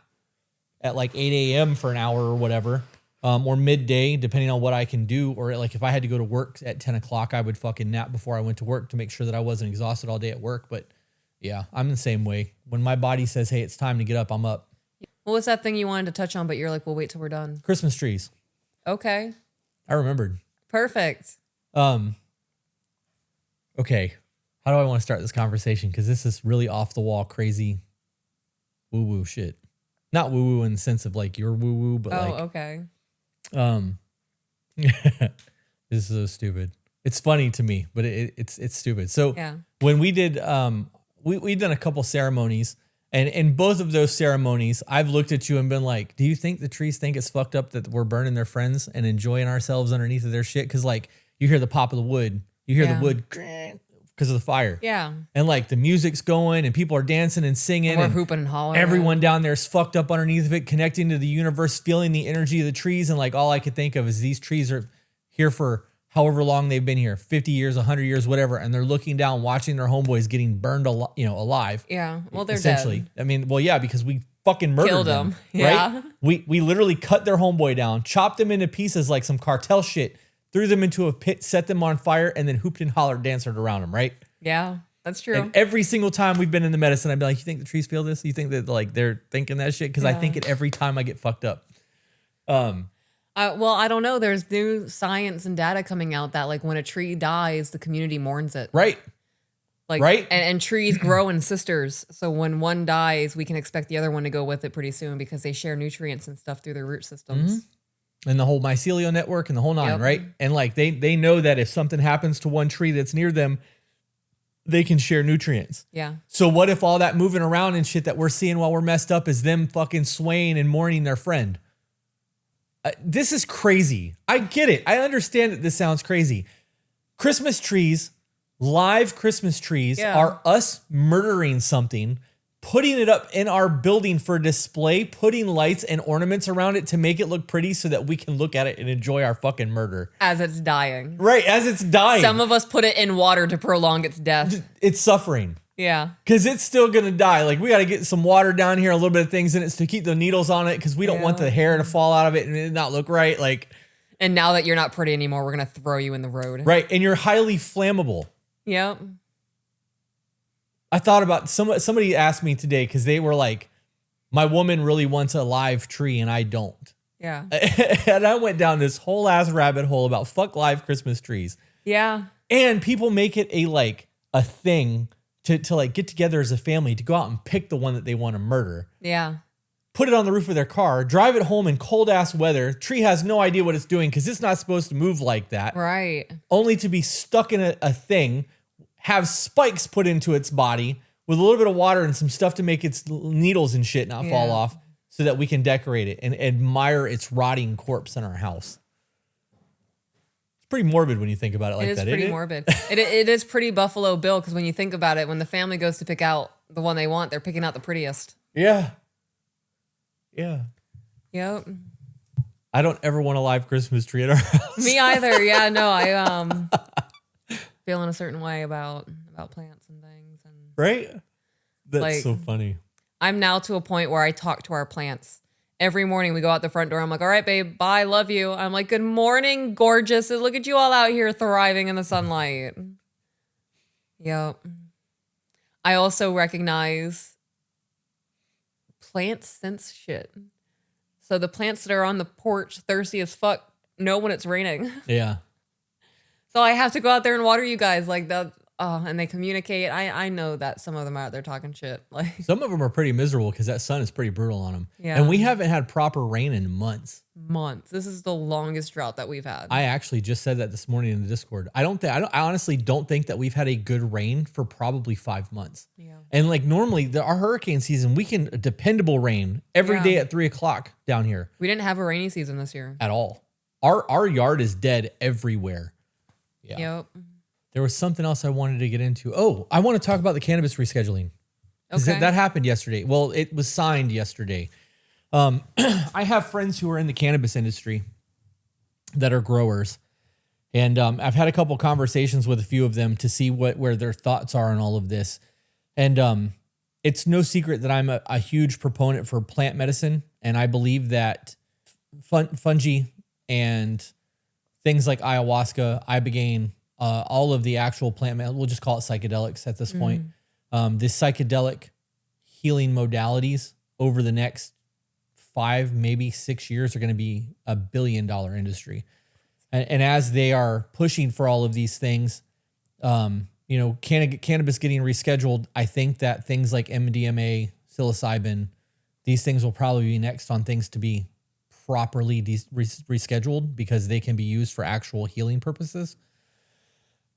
at like 8 a.m. for an hour or whatever, or midday, depending on what I can do. Or like if I had to go to work at 10 o'clock, I would fucking nap before I went to work to make sure that I wasn't exhausted all day at work. But yeah, I'm the same way. When my body says, hey, it's time to get up, I'm up. What was that thing you wanted to touch on, but you're like, we'll wait till we're done? Christmas trees. Okay. I remembered. Perfect. Okay. How do I want to start this conversation? Because this is really off the wall, crazy woo-woo shit. Not woo-woo in the sense of like you're woo-woo, but okay. This is so stupid. It's funny to me, but it's stupid. So Yeah. when we did, we've done a couple ceremonies, and in both of those ceremonies, I've looked at you and been like, do you think the trees think it's fucked up that we're burning their friends and enjoying ourselves underneath of their shit? Because like you hear the pop of the wood, you hear the wood because of the fire. Yeah. And like the music's going and people are dancing and singing. We're and hooping and hollering. everyone down there is fucked up underneath of it, connecting to the universe, feeling the energy of the trees. And like all I could think of is these trees are here for however long they've been here, 50 years, 100 years, whatever. And they're looking down, watching their homeboys getting burned alive. Yeah. Well, they're essentially. dead. I mean, well, yeah, because we fucking murdered Killed them. them. Yeah. Right? We literally cut their homeboy down, chopped them into pieces like some cartel shit, threw them into a pit, set them on fire, and then hooped and hollered, danced around them, right? Yeah. That's true. And every single time we've been in the medicine, I'd be like, you think the trees feel this? You think that like they're thinking that shit? Because I think it every time I get fucked up. Well, I don't know. There's new science and data coming out that like when a tree dies, the community mourns it. Right. Like, Right. And trees grow in sisters. So when one dies, we can expect the other one to go with it pretty soon because they share nutrients and stuff through their root systems. And the whole mycelial network and the whole nine, Yep. right? And like they know that if something happens to one tree that's near them, they can share nutrients. Yeah. So what if all that moving around and shit that we're seeing while we're messed up is them fucking swaying and mourning their friend? This is crazy. I get it. I understand that this sounds crazy. Christmas trees, live Christmas trees are us murdering something, putting it up in our building for display, putting lights and ornaments around it to make it look pretty so that we can look at it and enjoy our fucking murder. As it's dying. Right, as it's dying. Some of us put it in water to prolong its death. It's suffering. Yeah. Because it's still going to die. Like, we got to get some water down here, a little bit of things in it to keep the needles on it because we don't want the hair to fall out of it and it not look right. Like, and now that you're not pretty anymore, we're going to throw you in the road. Right. And you're highly flammable. Yep. I thought about somebody asked me today because they were like, my woman really wants a live tree and I don't. Yeah. And I went down this whole ass rabbit hole about fuck live Christmas trees. Yeah. And people make it a thing to like get together as a family to go out and pick the one that they want to murder. Yeah. Put it on the roof of their car, drive it home in cold ass weather. Tree has no idea what it's doing because it's not supposed to move like that. Right. Only to be stuck in a thing, have spikes put into its body with a little bit of water and some stuff to make its needles and shit not fall off so that we can decorate it and admire its rotting corpse in our house. Pretty morbid when you think about it like that. It is pretty morbid. It is pretty Buffalo Bill because when you think about it, when the family goes to pick out the one they want, they're picking out the prettiest. Yeah. Yeah. Yep. I don't ever want a live Christmas tree at our house. Me either. Yeah, no, I feeling a certain way about plants and things. And right? That's Like, so funny. I'm now to a point where I talk to our plants. Every morning we go out the front door. I'm like, all right, babe, bye, love you. I'm like, good morning, gorgeous. Look at you all out here thriving in the sunlight. Yep. I also recognize plants sense shit. So the plants that are on the porch, thirsty as fuck, know when it's raining. Yeah. So I have to go out there and water you guys like that. And they communicate. I know that some of them are out there talking shit. Like, Some of them are pretty miserable because that sun is pretty brutal on them. Yeah. And we haven't had proper rain in months. months. This is the longest drought that we've had. I actually just said that this morning in the Discord. I honestly don't think that we've had a good rain for probably 5 months. Yeah. And like normally our hurricane season, we can dependable rain every day at 3:00 down here. We didn't have a rainy season this year. At all. Our yard is dead everywhere. Yeah. Yep. There was something else I wanted to get into. Oh, I want to talk about the cannabis rescheduling. Okay. That happened yesterday. Well, it was signed yesterday. I have friends who are in the cannabis industry that are growers. And I've had a couple conversations with a few of them to see where their thoughts are on all of this. And it's no secret that I'm a huge proponent for plant medicine. And I believe that fungi and things like ayahuasca, ibogaine, all of the actual plant, we'll just call it psychedelics at this point. The psychedelic healing modalities over the next 5, maybe 6 years are going to be $1 billion industry. And as they are pushing for all of these things, cannabis getting rescheduled, I think that things like MDMA, psilocybin, these things will probably be next on things to be properly rescheduled because they can be used for actual healing purposes.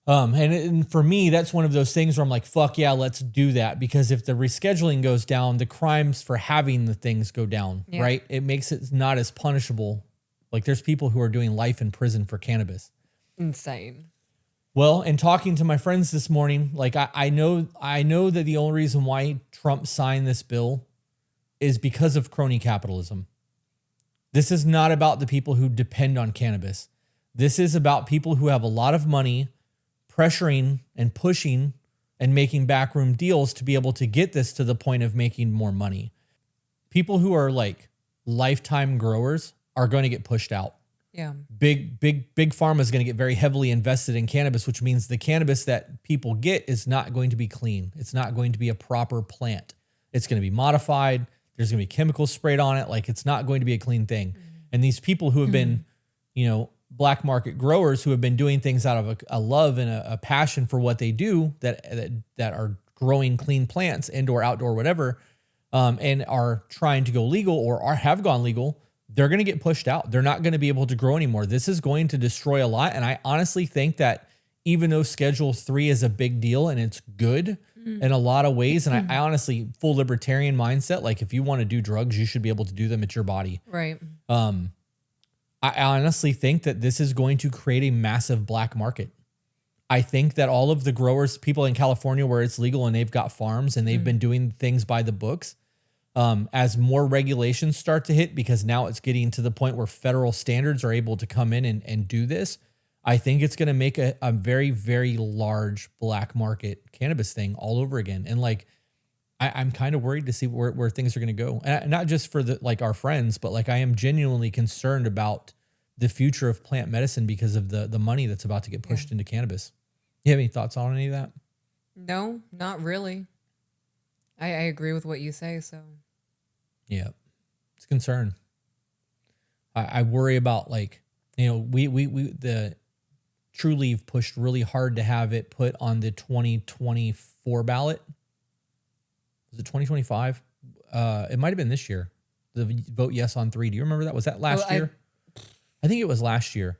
And for me, that's one of those things where I'm like, fuck yeah, let's do that. Because if the rescheduling goes down, the crimes for having the things go down, right? It makes it not as punishable. Like there's people who are doing life in prison for cannabis. Insane. Well, and talking to my friends this morning, like I know that the only reason why Trump signed this bill is because of crony capitalism. This is not about the people who depend on cannabis. This is about people who have a lot of money pressuring and pushing and making backroom deals to be able to get this to the point of making more money. People who are like lifetime growers are going to get pushed out. Yeah. Big pharma is going to get very heavily invested in cannabis, which means the cannabis that people get is not going to be clean. It's not going to be a proper plant. It's going to be modified. There's going to be chemicals sprayed on it. Like it's not going to be a clean thing. And these people who have been, black market growers who have been doing things out of a love and a passion for what they do that are growing clean plants, indoor, outdoor, whatever, and are trying to go legal or have gone legal, they're going to get pushed out. They're not going to be able to grow anymore. This is going to destroy a lot. And I honestly think that even though Schedule 3 is a big deal and it's good in a lot of ways, and I honestly, full libertarian mindset, like if you want to do drugs, you should be able to do them at your body. Right. I honestly think that this is going to create a massive black market. I think that all of the growers, people in California where it's legal and they've got farms and they've been doing things by the books, as more regulations start to hit, because now it's getting to the point where federal standards are able to come in and do this, I think it's going to make a very, very large black market cannabis thing all over again. And like, I'm kind of worried to see where things are going to go. And not just for our friends, but like I am genuinely concerned about the future of plant medicine because of the money that's about to get pushed into cannabis. You have any thoughts on any of that? No, not really. I agree with what you say. So yeah, it's a concern. I worry about we the True Leave pushed really hard to have it put on the 2024 ballot. Was it 2025? It might have been this year. The vote yes on 3. Do you remember that? Was that last year? I think it was last year.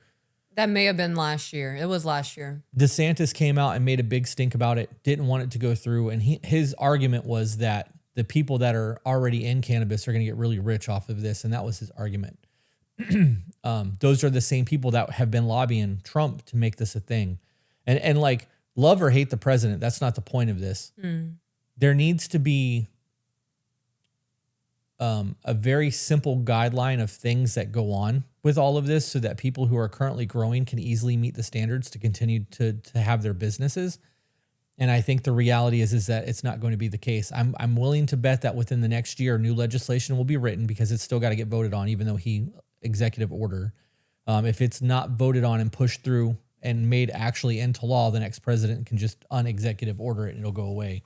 That may have been last year. It was last year. DeSantis came out and made a big stink about it, didn't want it to go through. And his argument was that the people that are already in cannabis are going to get really rich off of this. And that was his argument. Those are the same people that have been lobbying Trump to make this a thing. And like, love or hate the president, that's not the point of this. There needs to be a very simple guideline of things that go on with all of this so that people who are currently growing can easily meet the standards to continue to have their businesses. And I think the reality is that it's not going to be the case. I'm willing to bet that within the next year, new legislation will be written because it's still got to get voted on, even though executive order. If it's not voted on and pushed through and made actually into law, the next president can just unexecutive order it and it'll go away.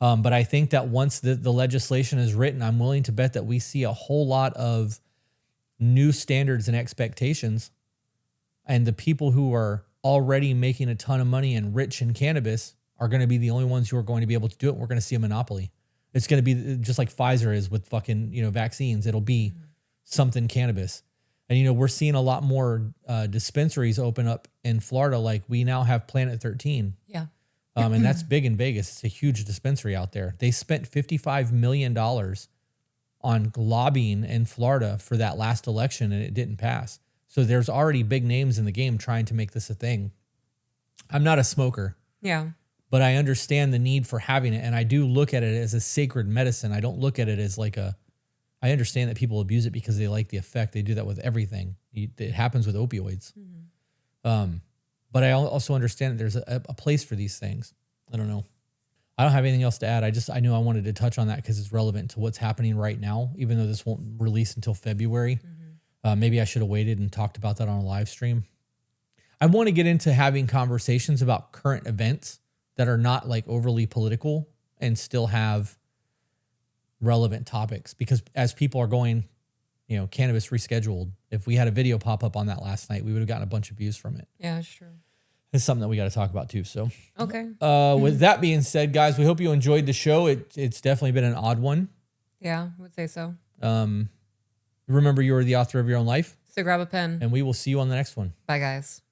But I think that once the legislation is written, I'm willing to bet that we see a whole lot of new standards and expectations. And the people who are already making a ton of money and rich in cannabis are going to be the only ones who are going to be able to do it. We're going to see a monopoly. It's going to be just like Pfizer is with fucking, vaccines. It'll be something cannabis. And, we're seeing a lot more dispensaries open up in Florida. Like we now have Planet 13. Yeah. And that's big in Vegas. It's a huge dispensary out there. They spent $55 million on lobbying in Florida for that last election and it didn't pass. So there's already big names in the game trying to make this a thing. I'm not a smoker. Yeah. But I understand the need for having it. And I do look at it as a sacred medicine. I don't look at it as I understand that people abuse it because they like the effect. They do that with everything. It happens with opioids. Mm-hmm. But I also understand that there's a place for these things. I don't know. I don't have anything else to add. I knew I wanted to touch on that because it's relevant to what's happening right now, even though this won't release until February. Mm-hmm. Maybe I should have waited and talked about that on a live stream. I want to get into having conversations about current events that are not like overly political and still have relevant topics, because as people are going, cannabis rescheduled. If we had a video pop up on that last night, we would have gotten a bunch of views from it. Yeah, that's true. It's something that we got to talk about too. So, okay. With that being said, guys, we hope you enjoyed the show. It's definitely been an odd one. Yeah, I would say so. Remember, you are the author of your own life. So grab a pen. And we will see you on the next one. Bye, guys.